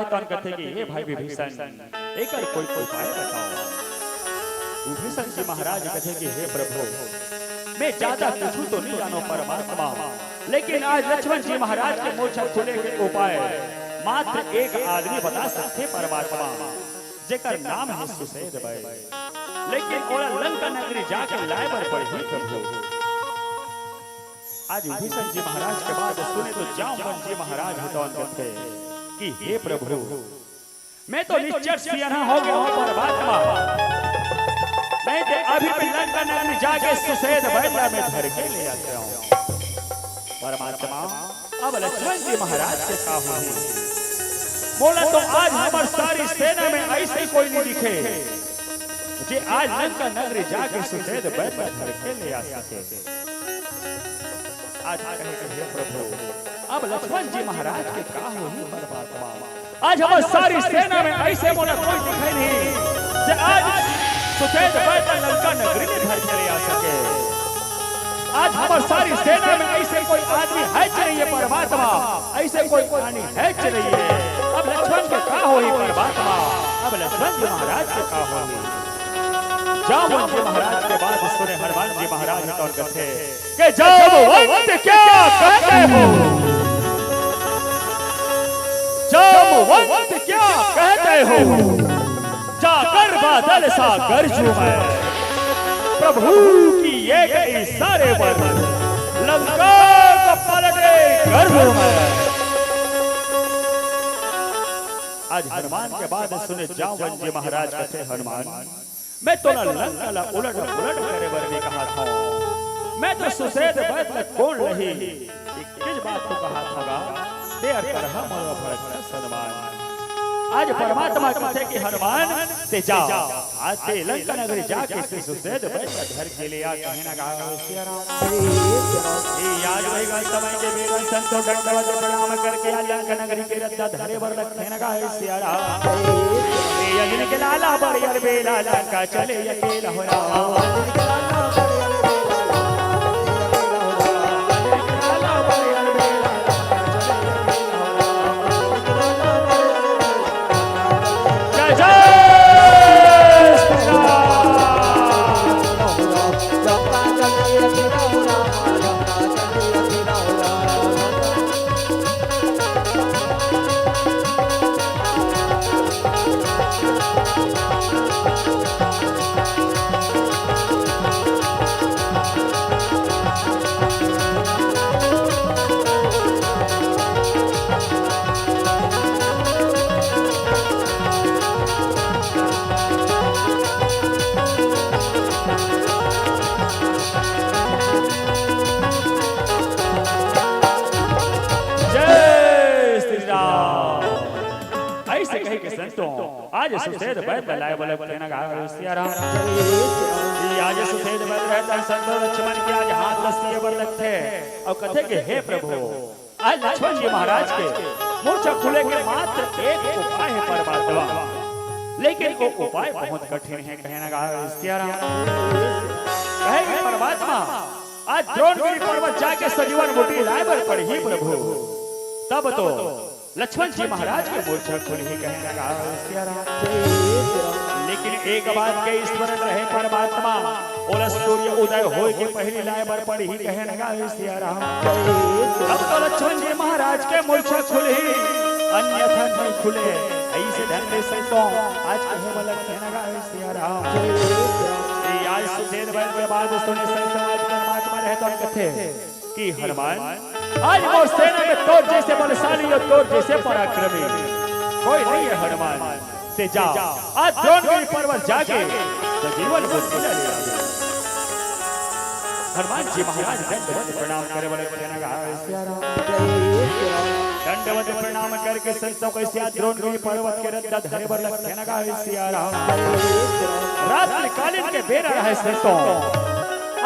तो कहते कि हे भाई विभीषण एकर कोई उपाय बताओ। विभीषण जी महाराज कहते कि हे प्रभु मैं ज्यादा कुछ तो नहीं जानो परमात्मा, लेकिन आज लक्ष्मण जी महाराज के मूर्छा खुले के उपाय मात्र एक आदमी बता सकते परमात्मा, जेकर नाम है सुसेद भाई। लेकिन ओला लंका नगरी जाकर लाए पर पड़ी प्रभु। आज विभीषण जी महाराज के बाद सुने तो जामवन जी महाराज कहते कि हे प्रभु मैं तो निश्चर सियाना हो गया हूं परमात्मा, नहीं तो अभी भी लंका नगरी जाके सुसेद बैठा में धर के ले आता हूं परमात्मा। अब लक्ष्मण जी महाराज से कहा हुई बोला तो आज हमारी सारी सेना में ऐसे कोई नहीं दिखे जे आज लंका नगरी जाके सुसेद बैठा धर के ले आ सके। आज कहे हे प्रभु अब लक्ष्मण जी महाराज के कहा हुई परमात्मा, आज हमारी सारी सेना में ऐसे बोला कोई दिखाई नहीं जे आज सुसेद बैठा लंका नगरी में घर चले आ सके। आज हमारी सारी सेना में ऐसे कोई आदमी है नहीं है परमात्मा, ऐसे कोई प्राणी है नहीं है। अब लक्ष्मण के कहा हुई परमात्मा, अब लक्ष्मण जी महाराज के कहा हुई। जामवन जी महाराज के बाद सुने हनुमान जी महाराज और कहते कि जामवंत क्या कहते हो, जामवंत क्या कहते हो, जाकर बादल सा गरजूं मैं, प्रभु की एक इशारे पर लंका को पलटे कर दूं मैं। आज हनुमान के बाद सुने जामवन जी महाराज कहते हनुमान मैं तो लंका ला उलट उलट करे बर भी कहा था, मैं तो सुसेद बैठ में कौन रही किस बात को कहा था देर कर हम भरत सन्मान। आज परमात्मा कहते कि हनुमान से जा आज से लंका नगरी जाके से सुसेद बैठ घर के लिए आ कहना गा सिया राम। ये याद रहेगा समय के वेदन संतो दंडवत प्रणाम करके आज लंका नगरी के रद्दा धरे वर रखे ना गा सिया राम। ये यज्ञ के लाला बड़ियर बेला लंका चले अकेला हो राम। आज सुसेद बैठ लाए बोले कहना गा सिया राम। आज सुसेद बैठ रहता संतो लक्ष्मण के आज हाथ लस्सी पर लगते और कहते कि हे प्रभु आज लक्ष्मण जी महाराज के मूर्छा खुले के मात्र एक उपाय है परमात्मा, लेकिन वो उपाय बहुत कठिन है कहना गा सिया राम। कहे परमात्मा आज द्रोणगिरी पर्वत जाके सजीवन बूटी लाए पर पड़ी ही प्रभु, तब तो लक्ष्मण जी महाराज के मूर्छा खुली ही कहने लगा सिया राम। लेकिन एक बात के स्मरण रहे परमात्मा और सूर्य उदय होए के पहली लाए बर पड़ी ही कहने लगा सिया राम। अब तो लक्ष्मण जी महाराज के मूर्छा खुली अन्यथा नहीं खुले, ऐसे ढंग से तो आज कहे वाला कहने लगा सिया राम। आज सुसेद बैठ के बाद सुने संत समाज परमात्मा रहे तो कथे कि हनुमान आज मोर सेना में तोर जैसे बलशाली और तोर जैसे पराक्रमी कोई नहीं है हनुमान से जा आज द्रोणगिरी पर्वत जाके सजीवन को जिला ले आ। हनुमान जी महाराज दंडवत प्रणाम करे वाले कहना गा सिया राम। दंडवत प्रणाम करके संतों को सिया द्रोणगिरी पर्वत के रद्दा धरे बर कहना गा सिया राम। रात्रि कालीन के बेरा रहे संतों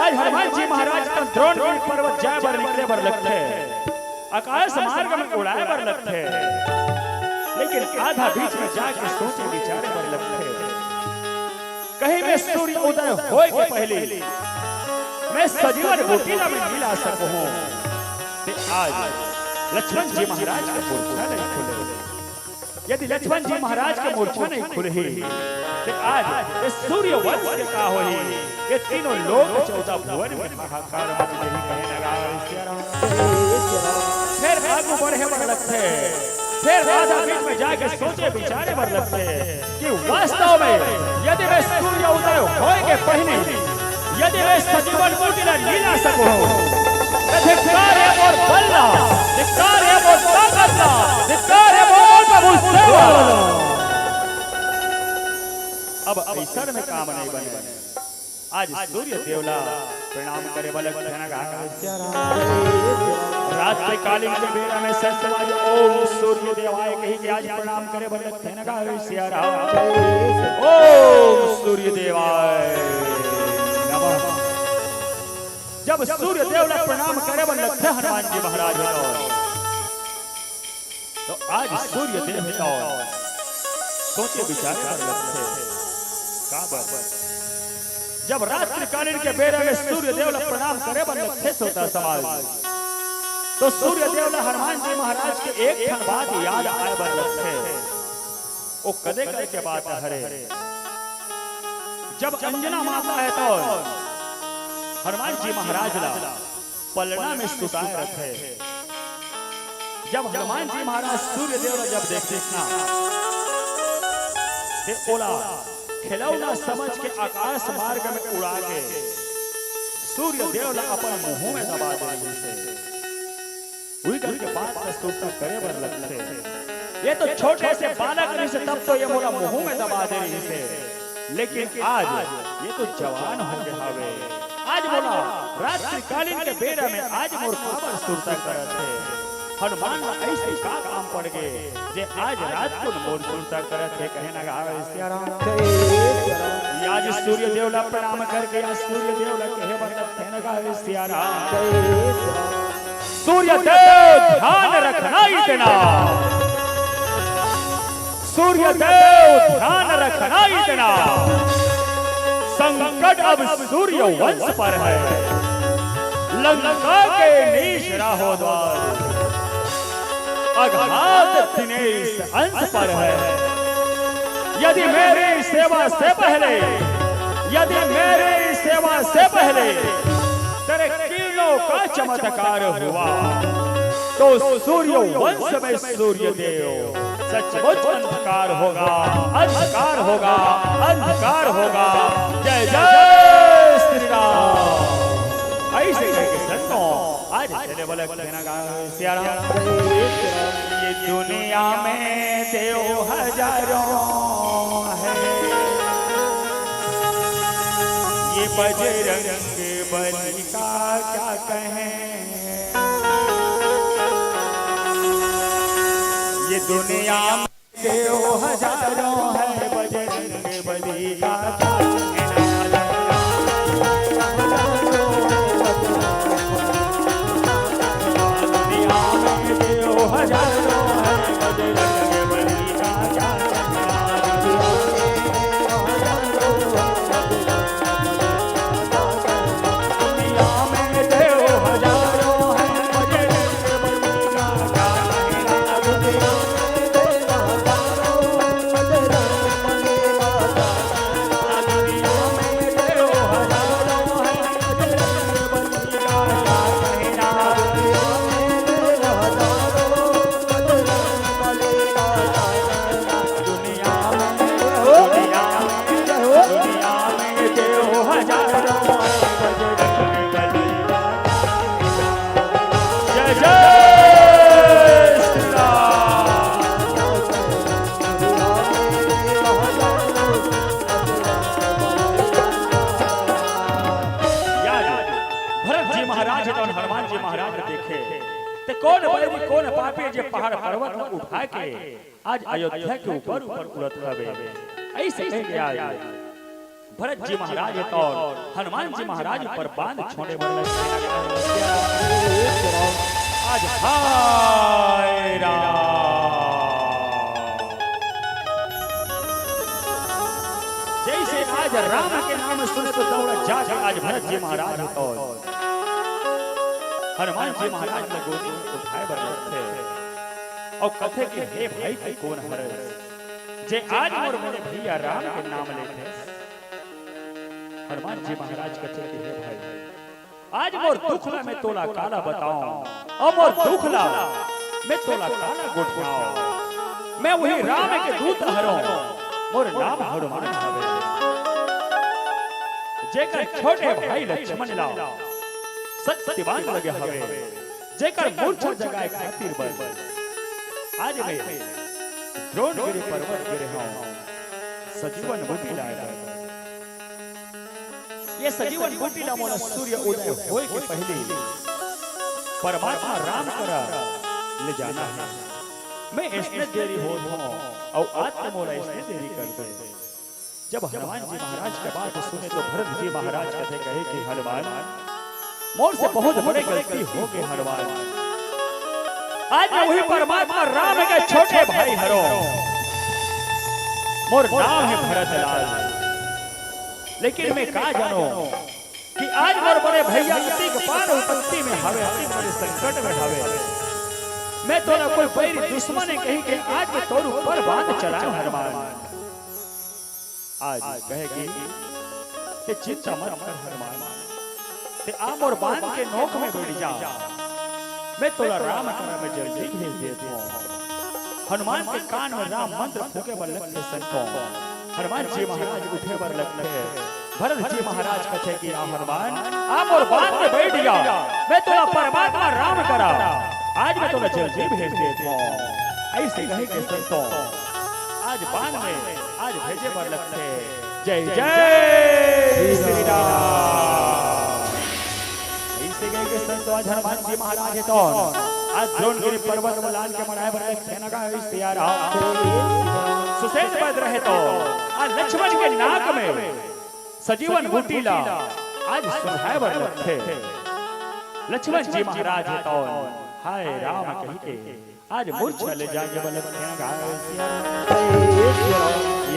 आज हनुमान जी महाराज का द्रोणगिरी पर्वत जाए बर निकले बर लगते आकाश मार्ग में उड़ाए बर लगते, लेकिन आधा बीच में जाके सोचे विचारे बर लगते। कहीं मैं सूर्य उदय होए के पहले मैं सजीवन बूटीला में मिला सकूं ते आज लक्ष्मण जी महाराज के मूर्छा नहीं खुले। यदि लक्ष्मण जी महाराज के मूर्छा नहीं खुलही तो आज इस सूर्य वंश के का होही ये तीनों लोग 14 भुवन में हाहाकार मच रही कहे लगा फिर आगू बढ़े बर लगते फिर राजा बीच में जाके सोचे विचारे बर लगते कि वास्तव में यदि मैं सूर्य उदय होए के पहले यदि मैं सजीवन मूर्ति न लीला सकूं धिक्कार है और बलना धिक्कार है और ताकतना धिक्कार है और प्रभु सेवा अब ऐसर में काम नहीं बने आज सूर्य देवला प्रणाम करे बलक धन रात्रि कालीन के बेरा में सत्समाज ओम सूर्य देवाय कही के आज प्रणाम करे बलक धन का ओम सूर्य देवाय नमः। जब सूर्य देवला प्रणाम करे बलक हनुमान जी महाराज तो आज सूर्य देवता सोचे विचारे बलक का बात जब रात्रि कालीन के बेरे में सूर्य देवला प्रणाम करे बलक होता समाज तो सूर्य देवला हनुमान जी महाराज के एक क्षण बाद याद आए बलक वो कदे कदे के बात हरे जब अंजना माता है तो हनुमान जी महाराज ला पलना में सुताए रखे जब हनुमान जी महाराज सूर्य देवला जब देखते ओला खिलौना समझ के आकाश मार्ग में उड़ा के सूर्य देवला अपन मुंह में दबा दे से के बात का सोचता करे बर लगते ये तो छोटे से बालक नहीं से तब तो ये बोला मुंह में दबा दे रही से लेकिन आज ये तो जवान हो गए हवे आज बोला रात्रि कालीन के बेरा में आज मोर खबर सुरता करते हनुमान ऐसे का काम पड़ गए जे आज रात को मोर सुरता करते कहे ना आज सूर्य देवला प्रणाम करके आज सूर्य देवला कहे बरते ना सूर्य देव ध्यान रखना इतना सूर्य देव ध्यान रखना इतना संकट अब सूर्य वंश पर है लंका के नीच राहो द्वार अघात दिनेश अंश पर है यदि मेरी सेवा से पहले तेरे किरणों का चमत्कार हुआ तो सूर्य वंश में सूर्य देव सचमुच अंधकार होगा जय जय श्री राम ऐसे करके संतों आज चले बोले ये दुनिया में देव हजारों है ये बजरंग बली का क्या कहें ये दुनिया में देव हजारों है बजरंग बली का क्या कौन पापी जे पहाड़ पर्वत उठा के आज अयोध्या के ऊपर उड़त हवे ऐसे कह आज भरत जी महाराज और हनुमान जी महाराज पर बांध छोड़े वाले आज हाय राम जैसे आज राम के नाम सुन तो दौड़ जाके आज भरत जी महाराज और हनुमान जी महाराज ने गोदी उठाए बर थे और कथे कि हे भाई के कौन हरे जे आज मोर मोरे भैया राम के नाम लेते हनुमान जी महाराज कथे कि हे भाई आज मोर दुखला में तोला काला बताऊं और मोर दुखला में तोला काला गुटकाऊं मैं वही राम के दूत हरो मोर नाम हनुमान हवे जेकर छोटे भाई लक्ष्मण लाओ सत्यवान लगे हवे जेकर मूर्छा जगाए खातिर बल आज मैं द्रोणगिरि पर्वत गिरे हूं सजीवन बूटी लाया ये सजीवन बूटी ला मोला सूर्य उदय होए के पहले परमात्मा राम करा ले जाना है मैं इसने देरी हो और आत्मा मोला इसने देरी कर दे जब हनुमान जी महाराज की बात सुने तो भरत जी महाराज कहे कि हनुमान मोर से बहुत बड़ी गलती हो गई हनुमान आज मैं वही परमात्मा राम के छोटे भाई हरो मोर नाम है भरत लाल लेकिन मैं का जानो कि आज मोर बड़े भैया किसी के पार विपत्ति में हवे बड़े संकट में हवे मैं तोरा कोई बैरी दुश्मन है कहीं के आज मैं तोर ऊपर बात चलाऊं हनुमान आज कहे कि चिंता मत कर हनुमान ते आम और बांध के नोक में बैठ जा मैं तोला राम करा में जल्दी भेज देता हूं हनुमान के कान में राम मंत्र फूके पर लगते संतों हनुमान जी महाराज उठे पर लगते भरत जी महाराज कहे कि हनुमान आम और बांध में बैठ जा मैं तोला परमात्मा राम करा आज मैं तोला जल्दी भेज देता हूं ऐसे कहे के संतों आज बांध में आज भेजे पर लगते जय जय श्री राम के संतो आज हनुमान जी महाराज है तो आज द्रोणगिरि पर्वत में लाल के मनाए बने सेना का इश्तिहार सुशेष पद रहे तो आज लक्ष्मण के नाक में सजीवन बूटी ला आज सुनाए बने थे लक्ष्मण जी महाराज है तो हाय राम कही के आज मूर्छा ले जाके बलक सेना का इश्तिहार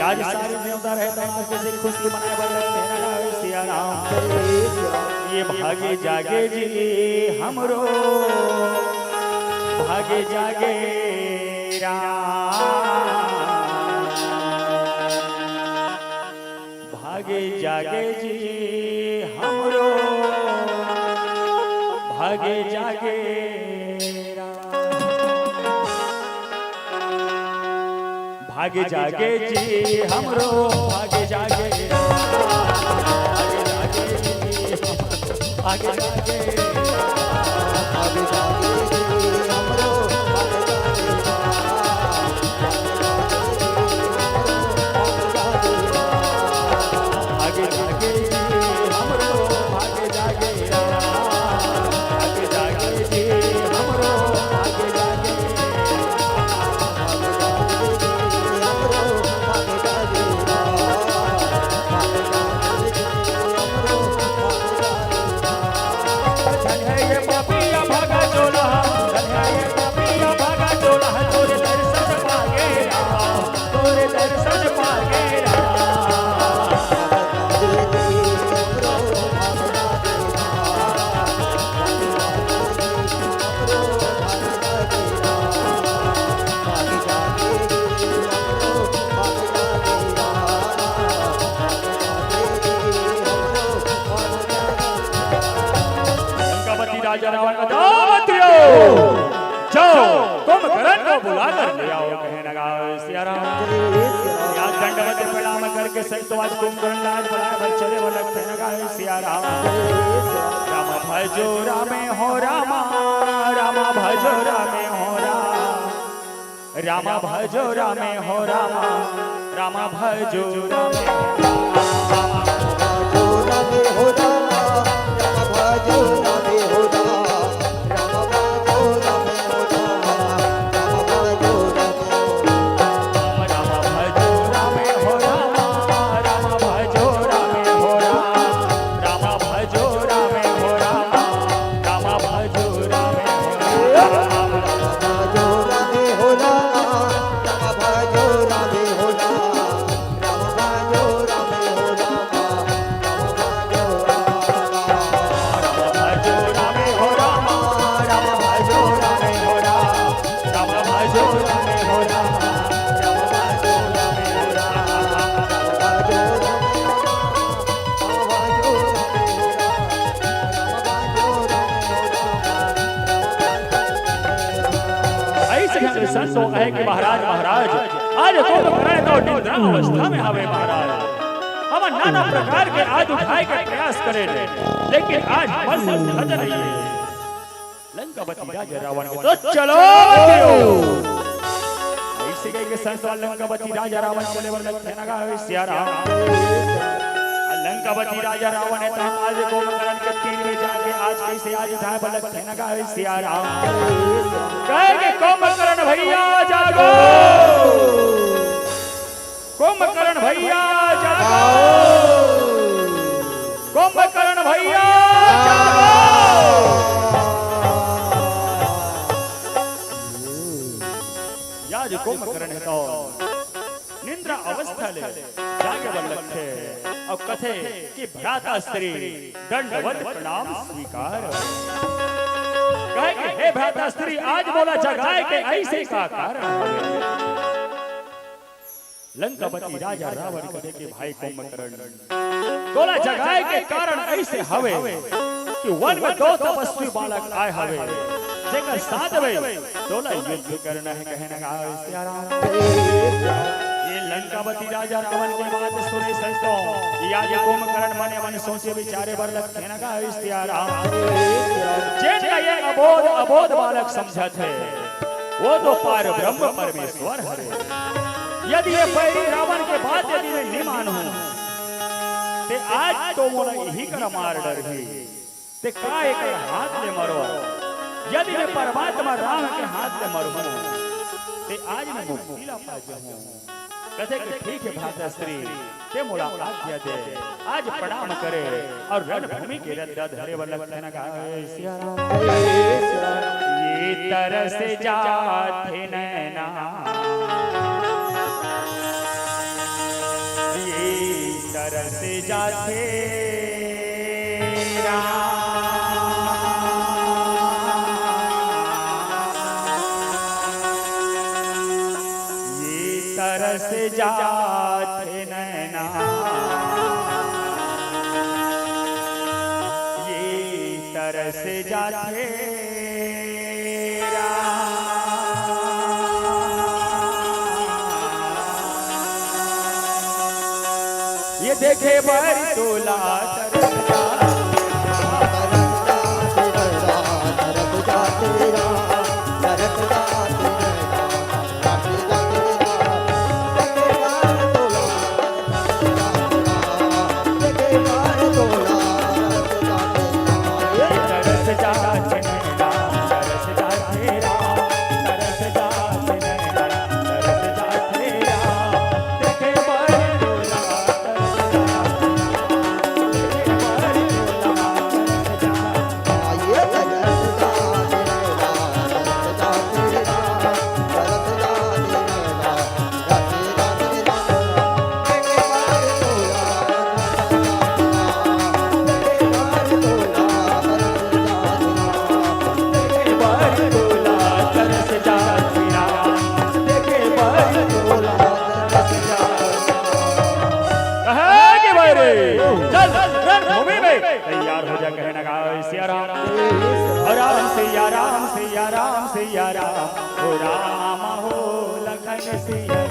आज सारे देवता रहता है कैसे खुशी मनाए बलक सेना का इश्तिहार ये भागे जागे जी हमरो भागे जागे भागे जागे जी हमरो भागे जागे भागे जागे जी हमरो भागे जागे आगे जागे आगे जागे हमरो आगे जागे हमरो आगे जागे आगे जागे जी हमरो आगे जागे राजा रावण का जाओ तुम करण को बुलाकर ले आओ कहे लगा सिया राम या दंडवत प्रणाम करके संतो आज कुंभकर्ण राज बुलाए पर चले वो लगते लगा सिया राम राम भजो रामे हो रामा रामा भजो रामे हो रामा भजो रामे हो रामा रामा भजो रामे हो रामा भजो रामे हो संतो कहे कि महाराज महाराज आज कुंभकर्ण तो निद्रा अवस्था में हवे महाराज। हम नाना प्रकार के आज उठाए के प्रयास करे लेकिन आज हमर सब खत नहीं है। लंकापति राजा रावण के तो चलो ऐसे कह के संत लंकापति राजा रावण चले लखन गावे सिया राम। लंकापति राजा रावण ने तो आज कुंभकर्ण के तीर में जाके आज कैसे आज उठाए लखन गावे सिया राम। कहे कि कुंभकर्ण भैया जागो, कुंभकर्ण भैया जागो, कुंभकर्ण भैया जागो। याज कुंभकर्ण है तो निद्रा अवस्था ले जागे लखे और कथे कि भ्राता स्त्री दंडवत प्रणाम स्वीकार। कहे कि हे भ्राता स्त्री आज बोला जगाए के ऐसे का कारण हवे। लंकापति राजा रावण कहे कि भाई कुंभकर्ण बोला जगाए के कारण ऐसे हवे कि वन में दो तपस्वी बालक आए हवे जेकर साथ में दोला युद्ध करना है कहना गावे सिया राम। ये लंकापति राजा रावण की बात सुने संतो आज कुंभकर्ण मने मन सोचे विचारे बर कहना गावे सिया राम। जिनका ये अबोध अबोध बालक समझा थे वो तो पार ब्रह्म परमेश्वर है। यदि ये पैरी रावण के बात यदि मैं नहीं मानूं ते आज तो मोला यही कर मार डर ही ते काय के हाथ ले मरो। यदि मैं परमात्मा राम के हाथ ले मरूं ते आज मैं मुक्ति ला पा जाऊं। कथे कि ठीक है भ्राता स्त्री ते मोला आज्ञा दे आज प्रणाम करे और रणभूमि के रथ धरे वाला कहना गावे सिया राम। ये तरस जाथे नैना, ये तरस जाथे तरस जाते नैना, ये तरस जाते ये देखे बर तोला तैयार हो जा कहना गावे सिया राम। राम सिया राम सिया राम सिया राम हो राम हो लखन सिया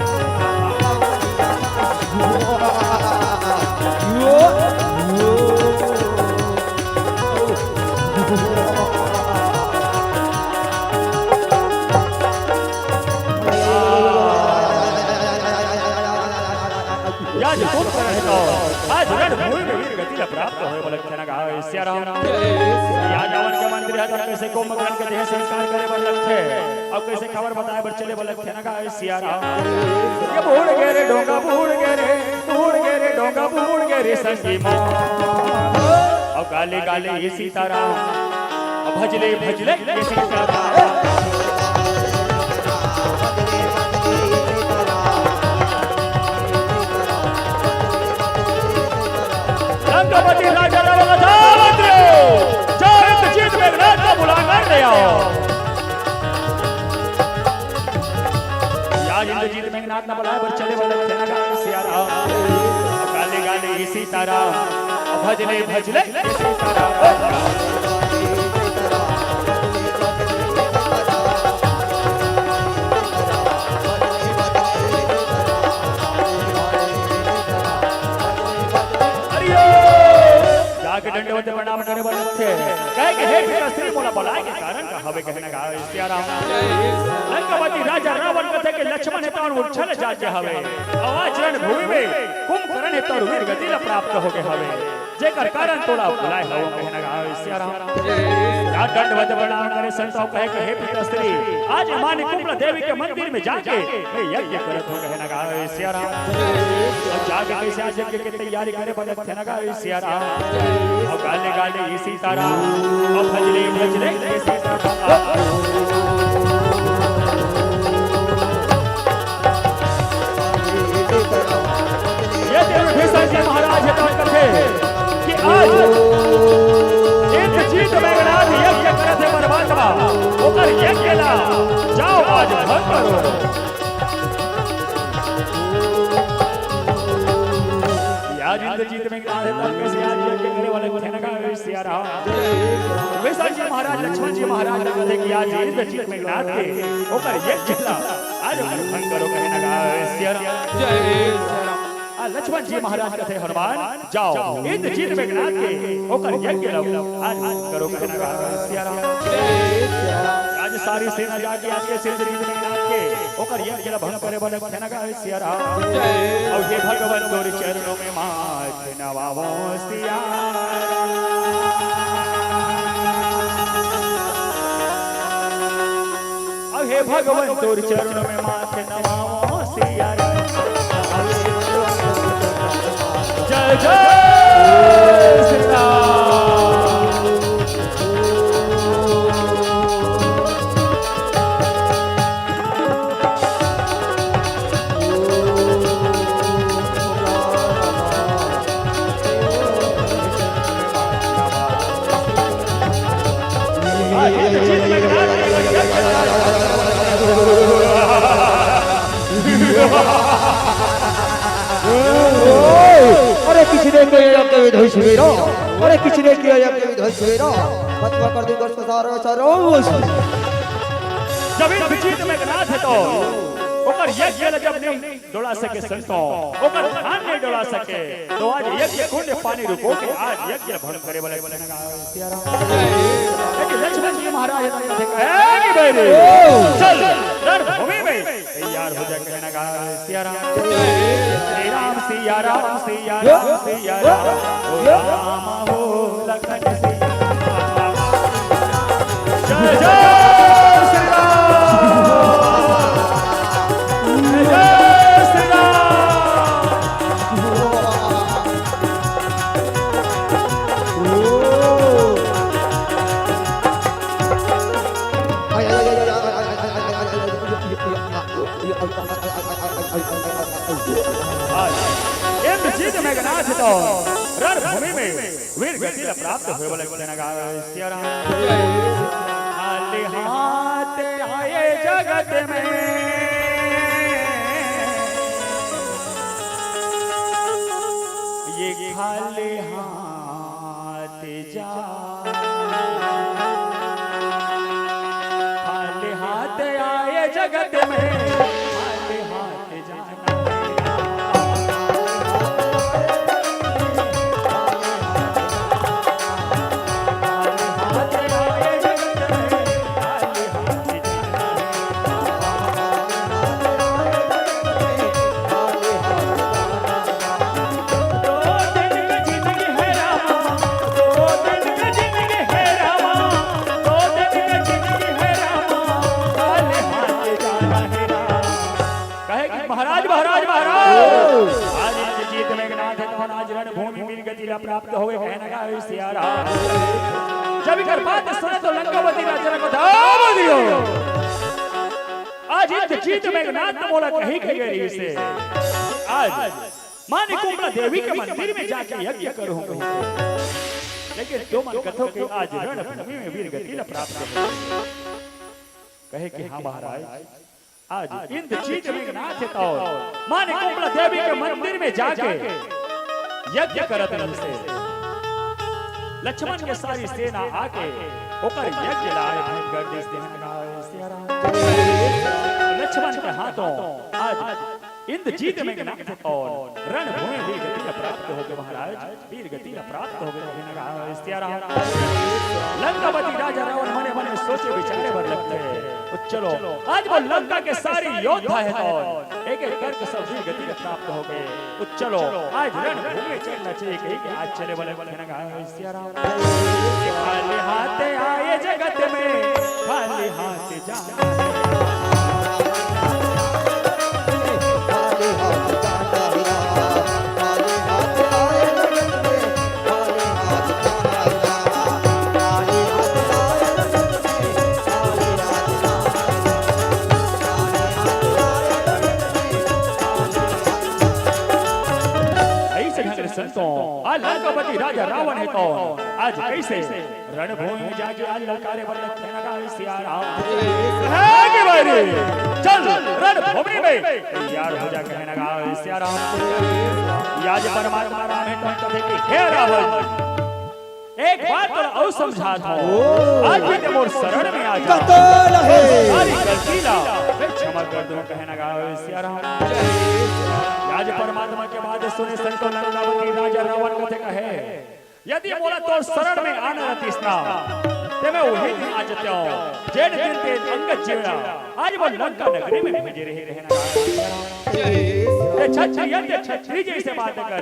आज कुंभकर्ण तो आज रणभूमि में वीर गति प्राप्त होए लक्षण गावे सिया राम। या रावण के मंदिर है कैसे कुंभकर्ण के देह संस्कार करे बर लखे अब कैसे खबर बताए बर चले बर लक्षण गावे सिया राम। ये बूढ़ गे रे डोंगा बूढ़ गे रे डोंगा बूढ़ गे रे संगी मो अब गाले गाले ये सीताराम अब भजले भजले ये सीताराम। लंकापति राजा रावण का मंत्री जाओ इंद्रजीत मेघनाथ को बुला कर ले आओ। या इंद्रजीत मेघनाथ ने बुलाया पर चले वाले कहना गावे सिया राम। गाले गाले ये सीताराम भजले भजले ये सीताराम। दंडवत प्रणाम करे बनथे कहे कि हे पिता श्री मोला बुलाए के कारण का हवे कहना का सिया राम लंकावती राजा रावण कथे के लक्ष्मण हेतु उछल जाके हवे आवाज रण भूमि में कुंभकर्ण हेतु वीर गति ला प्राप्त हो के हवे जेकर कारण तोला बुलाए हो कहना का सिया राम दंडवत प्रणाम करे संतो कहे कि हे पिता श्री आज माने कुंभला देवी के मंदिर में जाके मैं यज्ञ करत हो कहना का सिया राम जाके कैसे आज यज्ञ की तैयारी करे बनत कहना का सिया राम और गाले गाले ये सीताराम और भजले भजले ये सीताराम ये देव भीषण जी महाराज ये बात करते कि आज इंद्रजीत मेघनाथ यज्ञ करत है परमात्मा ओकर यज्ञ ला जाओ आज भंग करो आज इंद्रजीत मेघनाथ है तब कैसे आज यज्ञ करे वाले कहने का सिया राम वैसा जी महाराज लक्ष्मण जी महाराज ने कहे कि आज इंद्रजीत मेघनाथ के ओकर यज्ञ ला आज भंग करो कहने का सिया राम जय सिया राम लक्ष्मण जी महाराज कहते हनुमान जाओ इंद्रजीत मेघनाथ के ओकर यज्ञ ला आज करो कहने का सिया राम आज सारी सेना जाके आज के इंद्रजीत मेघनाथ के ओकर यज्ञ ला भंग करे वाले कहने का सिया राम और हे भगवान तोरे चरणों में माथ नवावो सिया और हे भगवान तोरे चरणों में माथ नवावो सिया जय जय श्री राम अरे किसी ने किया यज्ञ विधि शिविरो अरे किसी ने किया यज्ञ विधि शिविरो पत्वा कर दी गोष्ठ सारो सारो जब इंद्रजीत मेघनाथ है तो ओकर यज्ञ ला जब नहीं डोला सके संतो ओकर धान नहीं डोला सके तो आज यज्ञ कुंड पानी रुको के आज यज्ञ भंग करे वाले सिया राम लेकिन लक्ष्मण जी महाराज ने कहा कि भाई चल रणभूमि में तैयार हो जा कहना का सिया राम श्री राम सिया राम सिया राम सिया राम ओ राम हो लखन सिया जय जय श्री राम इंद्रजीत मेघनाथ तो रणभूमि में वीर गति प्राप्त हुए वाले कहना का सिया राम खाली हाथ आए जगत में ये खाली हाथ जा खाली हाथ आए जगत में खाली हाथ जाना आज इंद्रजीत मेघनाथ है तो आज रणभूमि वीर गति ला प्राप्त हो गए कहना का सिया राम जब इकर बात सुने तो लंकावती राजा को धाम दियो आज इंद्रजीत मेघनाथ तो बोला कहीं गई से आज माने कुंभला देवी के मंदिर में जाके यज्ञ करूं लेकिन तो मन कथो के आज रणभूमि में वीर गति ला प्राप्त हो कहे कि हां महाराज आज इंद्रजीत मेघनाथ है तो माने कुंभला देवी के मंदिर में जाके यज्ञ करत से लक्ष्मण के सारी सेना आके ओकर यज्ञ लाए कर देश सिया राम लक्ष्मण के हाथों आज इंद्रजीत मेघनाथ और रणभूमि वीर गति प्राप्त हो गए महाराज वीर गति प्राप्त हो गए सिया राम। लंकापति राजा रावण मने मने सोचे विचारे बर लगते तो चलो आज वो लंका के सारी योद्धा है कौन, एक एक करके सब वीर गति में प्राप्त हो गए तो चलो आज रणभूमि में चलना चाहिए कहीं कि आज चले वाले सिया राम। खाली हाथ आए जगत में खाली हाथ जाए, खाली हाथ जाता हिया, खाली हाथ आए जगत में, खाली हाथ जाता हिया, खाली हाथ आए जगत में, खाली हाथ जाता हिया, ऐसे ढंग संतों आज लंकापति राजा रावण है कौन, आज कैसे रणभूमि में जाके आज ललकारे बर लगते हैं ना सिया राम। है कि भाई चल रणभूमि में तैयार हो जा कहना गा सिया राम। आज परमात्मा राम है तो कहे कि हे रावण एक बात और समझाता हूं, आज भी ते मोर शरण में आ जा, सारी गलतीला मैं क्षमा कर दूं कहना गा सिया राम। आज परमात्मा के बाद सुने संतो लंकापति राजा रावण कथे कहे यदि मोला तो शरण में आना रतीस ना ते मैं वही दिन आ जते हूं जेड दिन ते अंगद जीवना आज वो लंका नगरी में भेजे रहे रहना ते छत्री जैसे बात कर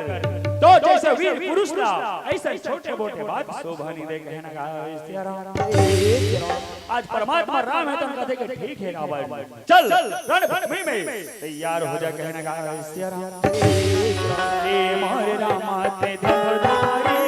तो जैसे वीर पुरुष ना ऐसे छोटे मोटे बात शोभा नहीं दे कहना गा सिया राम। आज परमात्मा राम है तो कहते कि ठीक है रावण चल रणभूमि में तैयार हो जा कहना गा सिया राम। ए मोरे रामा ते धनुधारी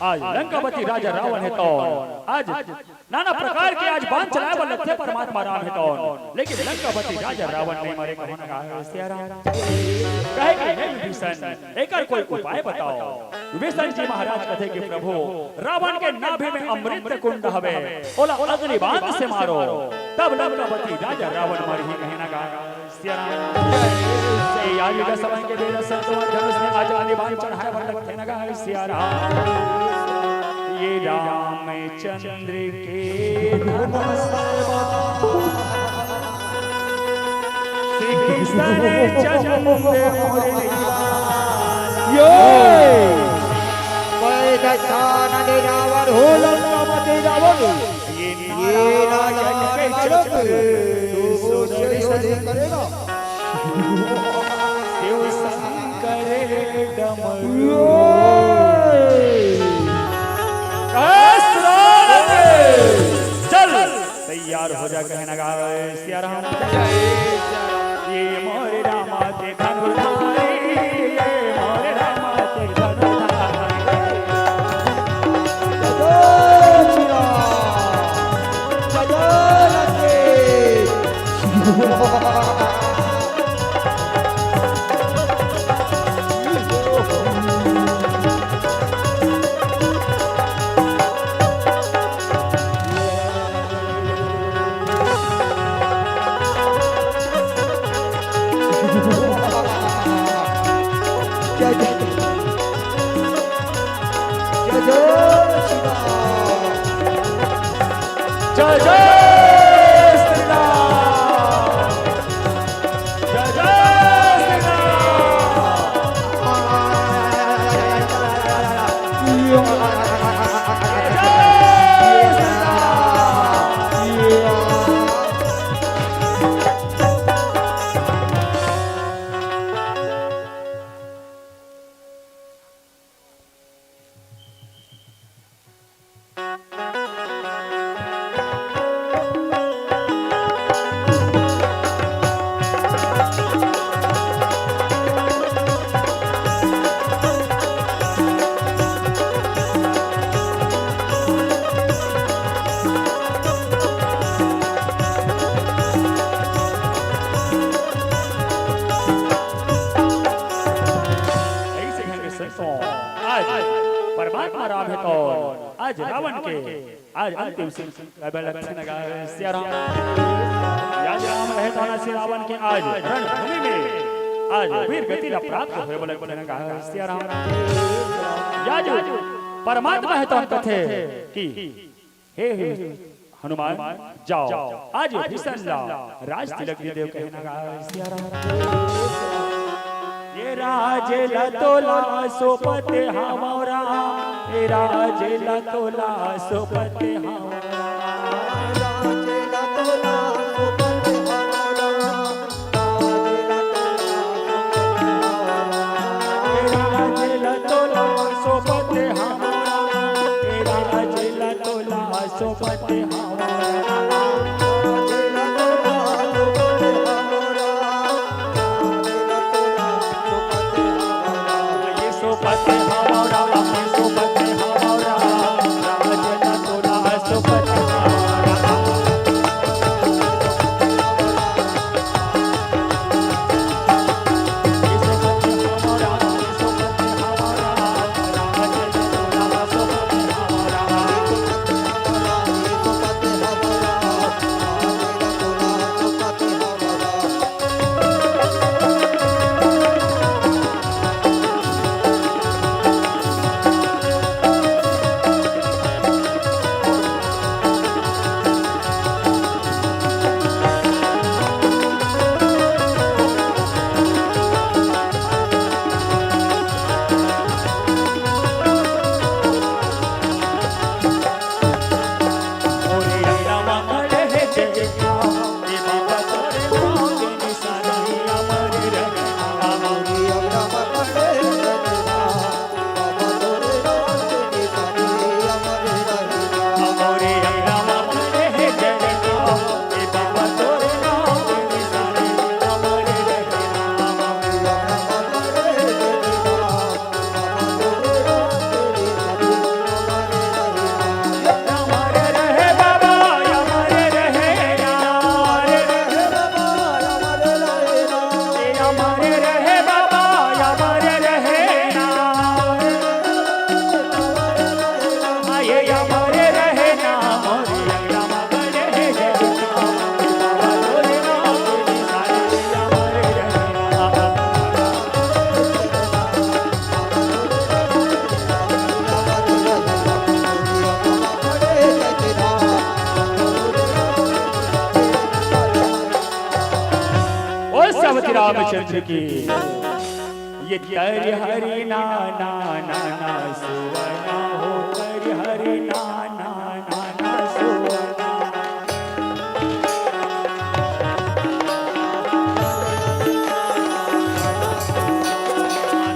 आज लंकापति राजा रावण है तो आज नाना प्रकार के आज बाण चलाए वाले थे परमात्मा राम है तो लेकिन लंकापति राजा रावण नहीं मरे कहो ना सिया राम। कहे कि हे विभीषण एकर कोई उपाय बताओ। विभीषण जी महाराज कहे कि प्रभु रावण के नाभि में अमृत कुंड हवे ओला अग्नि बाण से मारो तब लंकापति राजा रावण मर ही कहे ना सिया राम। से आज का समय के बेरा संतों धनुष में आज आदि बाण चढ़ाए वाले थे ना सिया राम। ये रामचंद्र के धनुष श्री कृष्ण चंद्र रावण हो लंकापति रावण ये नारायण के चक्र तू करेगा शिव शंकर डमरू चल तैयार हो जा कहना गा सिया राम। ये मोरे रामा ते धनुधारी ये मोरे रामा ते धनुधारी जय जय श्री राम जय जय श्री आज परमात्मा राम है कौन? आज रावण के आज अंतिम सिया राम आज राम रहता ना श्री रावण के आज रणभूमि में आज वीर गति न प्राप्त हुए बोले सिया राम आज परमात्मा है तो कथे कि हे हनुमान जाओ आज भीषण राज तिलक देव कहना सिया राम ये राज लतोला सोपते हमारा ये राज लतोला सोपते हमारा राज लतोला सोपते हमारा ये राज लतोला सोपते हमारा रामचंद्र की ये कर हरि ना ना ना ना सुवना हो कर हरि ना ना ना ना सुवना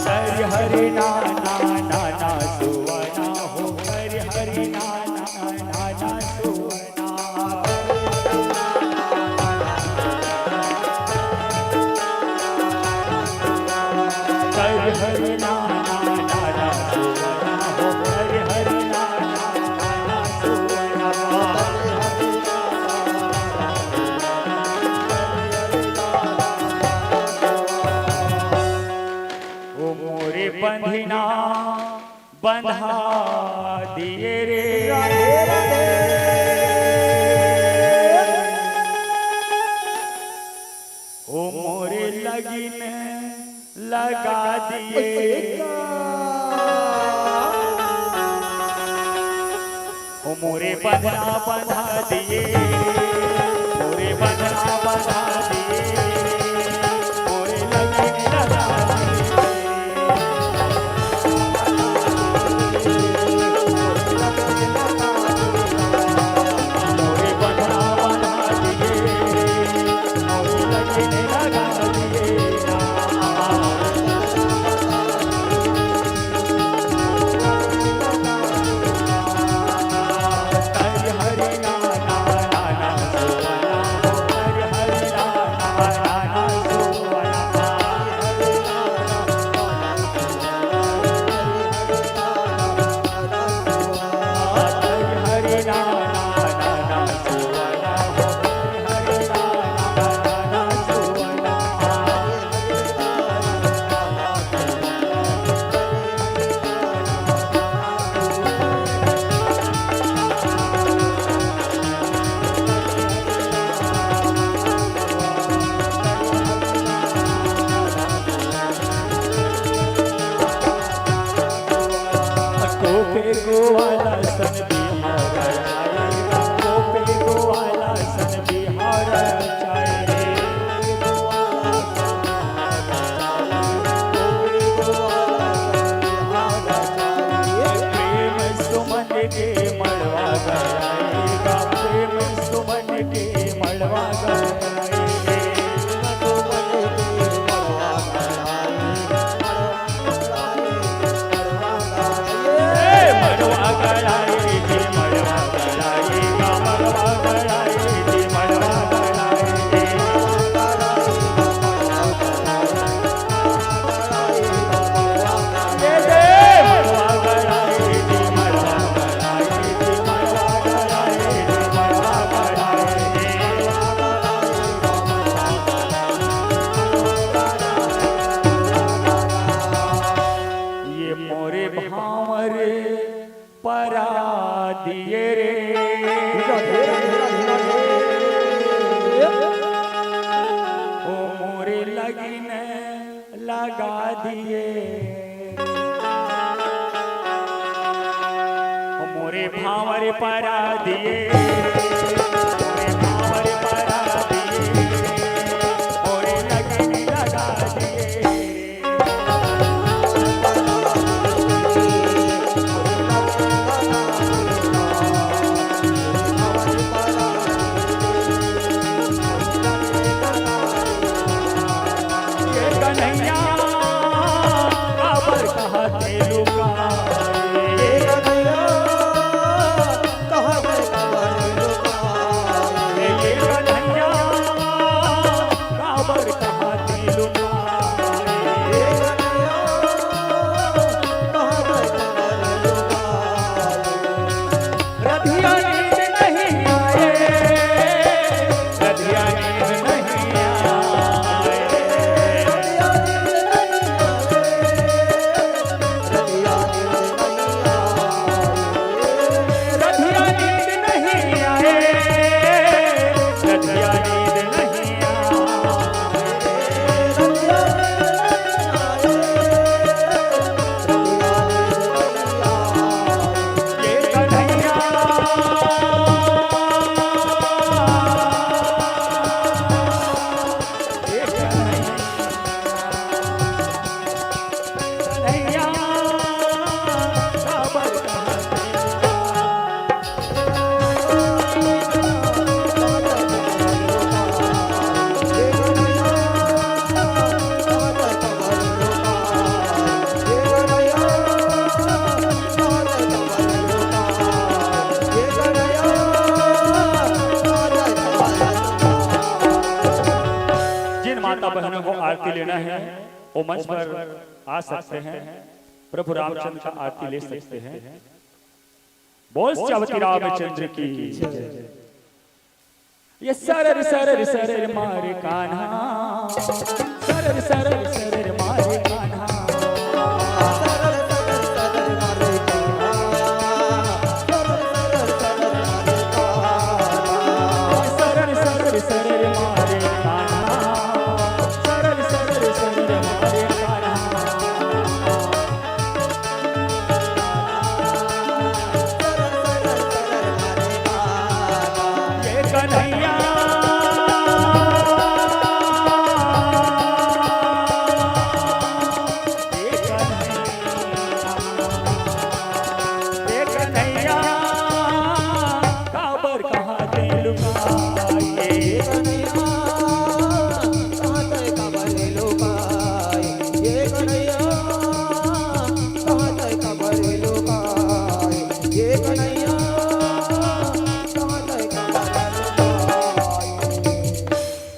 कर हरि ना ना ना ना सुवना हो कर हरि ना ना ना ना सुवना हरि ना ना ना ना सुवना हो हरि हरि ना ना ना सुवना ओ मोरे बंधिना बंधा दिए रे ओ मोरे लगिन लगा दिए ओ मोरे बंधना बंधा दिए मोरे बंधना बंधा दिए मोरे लगन लगा मोरे बंधना बंधा दिए मोरे लगन लगा दिए हरि ना ना ना ना सुवना हो हरि हरि ना गोवाला सन बिहार आएगा, गोपे गोवाला सन बिहार जाए। प्रेम सुमन के मड़वा गयाएगा, प्रेम सुमन के मड़वा गयाएगा। मड़वा गयाएगी, मड़वा गयाएगा, मड़वा गयाएगी, मड़वा गयाएगी। ये दे मड़वा गयाएगी, मड़वा गयाएगी, मड़वा गयाएगी, मड़वा गयाएगी। ये मोरे भावर परा दिए रे, ओ मोरे लगन लगा दिए, ओ मोरे भावर परा दिए, मोरे भावर परा दिए, मोरे लगन लगा दिए। ये कन्हैया काबर कहते लुकाए, ये कन्हैया काबर कहते लुकाए। रधिया नींद नहीं आए, रधिया नींद नहीं आए, रधिया नींद नहीं आए, रधिया नींद नहीं आए। ये कन्हैया ये कन्हैया काबर कहते जिन माता बहनों को आरती लेना है वो मंच पर आ सकते हैं, प्रभु रामचंद्र का आरती ले सकते हैं। बोल चावती रामचंद्र की जय। ये सरर सरर सरर मारे कान्हा, सरर सरर सरर मारे कान्हा, सरर सरर सरर मारे कान्हा, सरर सरर सरर मारे कान्हा। ये कन्हैया ये कन्हैया काबर कहते लुकाए,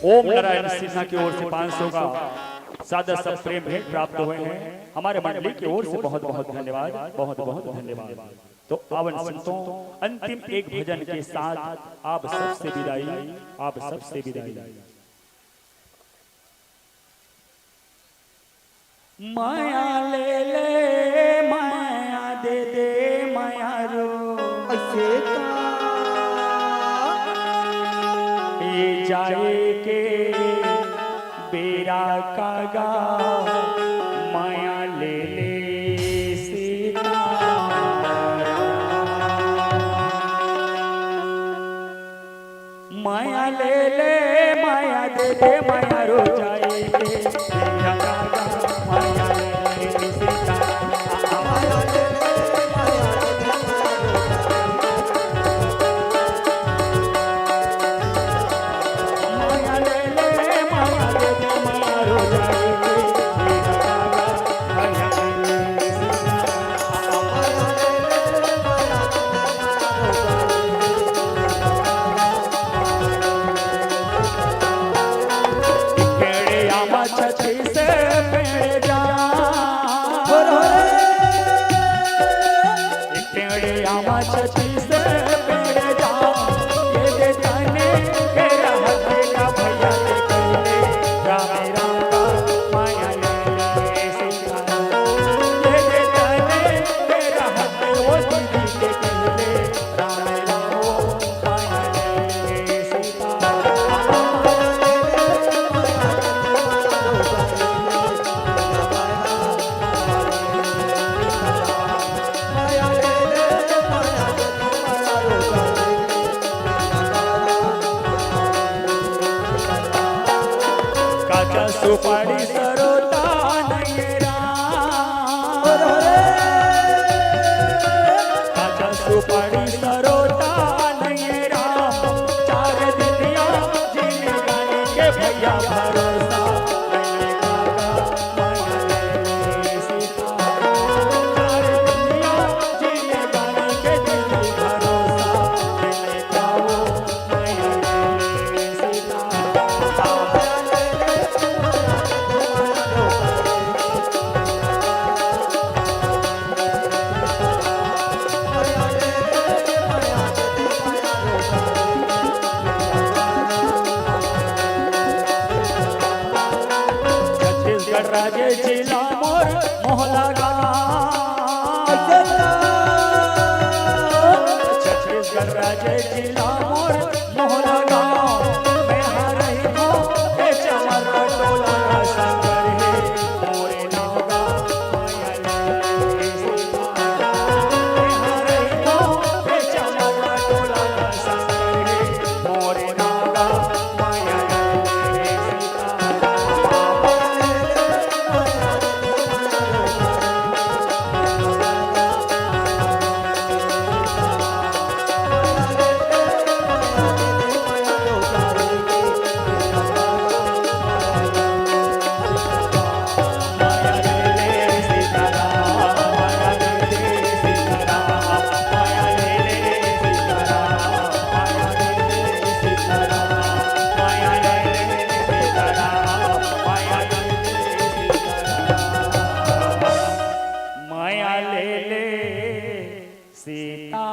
ओम नारायण सिन्हा की ओर से 500 का सादर सब प्रेम भेंट प्राप्त हुए हैं। हमारे मंडली की ओर से बहुत बहुत धन्यवाद, बहुत बहुत धन्यवाद। तो पावन संतों, अंतिम एक भजन के साथ आप सबसे विदाई, आप सबसे विदाई। माया ले ले, माया दे दे, माया रो ये जाए के बेरा कागा, माया ले ले सीता। सुपारी सरोता नहीं राम, काचा सुपारी सरोता नहीं राम, चार दिनिया जीने गाने के भैया भरोसा नहीं काका माया सीता, चार दिनिया जीने गाने के दीदी भरोसा नहीं काओ माया सीता। छत्तीसगढ़ राज्य जिला मोर मोहला गाँव, छत्तीसगढ़ राज्य जिला मोर मोहला गाँव, मैं हरही हूँ हे चमर टोला का शंकर हे मोरे नागा माया ले सीता, मैं हरही हूँ हे चमर टोला का शंकर हे मोरे नागा माया ले सीता। माया ले ले सीता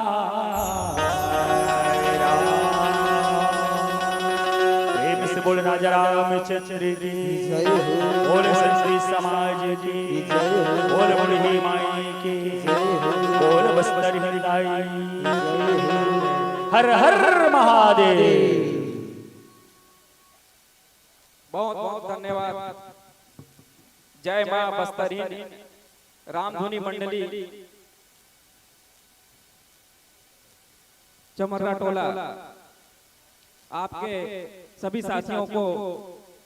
प्रेम से बोल राजा रामचंद्र की जय हो, बोल संस्कृत समाज की जय हो, बोल बुढ़ी माई की जय हो, बोल बस्तर हिंदाई, जय हो। हर हर महादेव। बहुत बहुत धन्यवाद। जय मां बस्तरी रामधुनी मंडली चमर्रा टोला आपके सभी साथियों को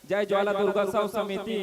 जय ज्वाला दुर्गोत्सव समिति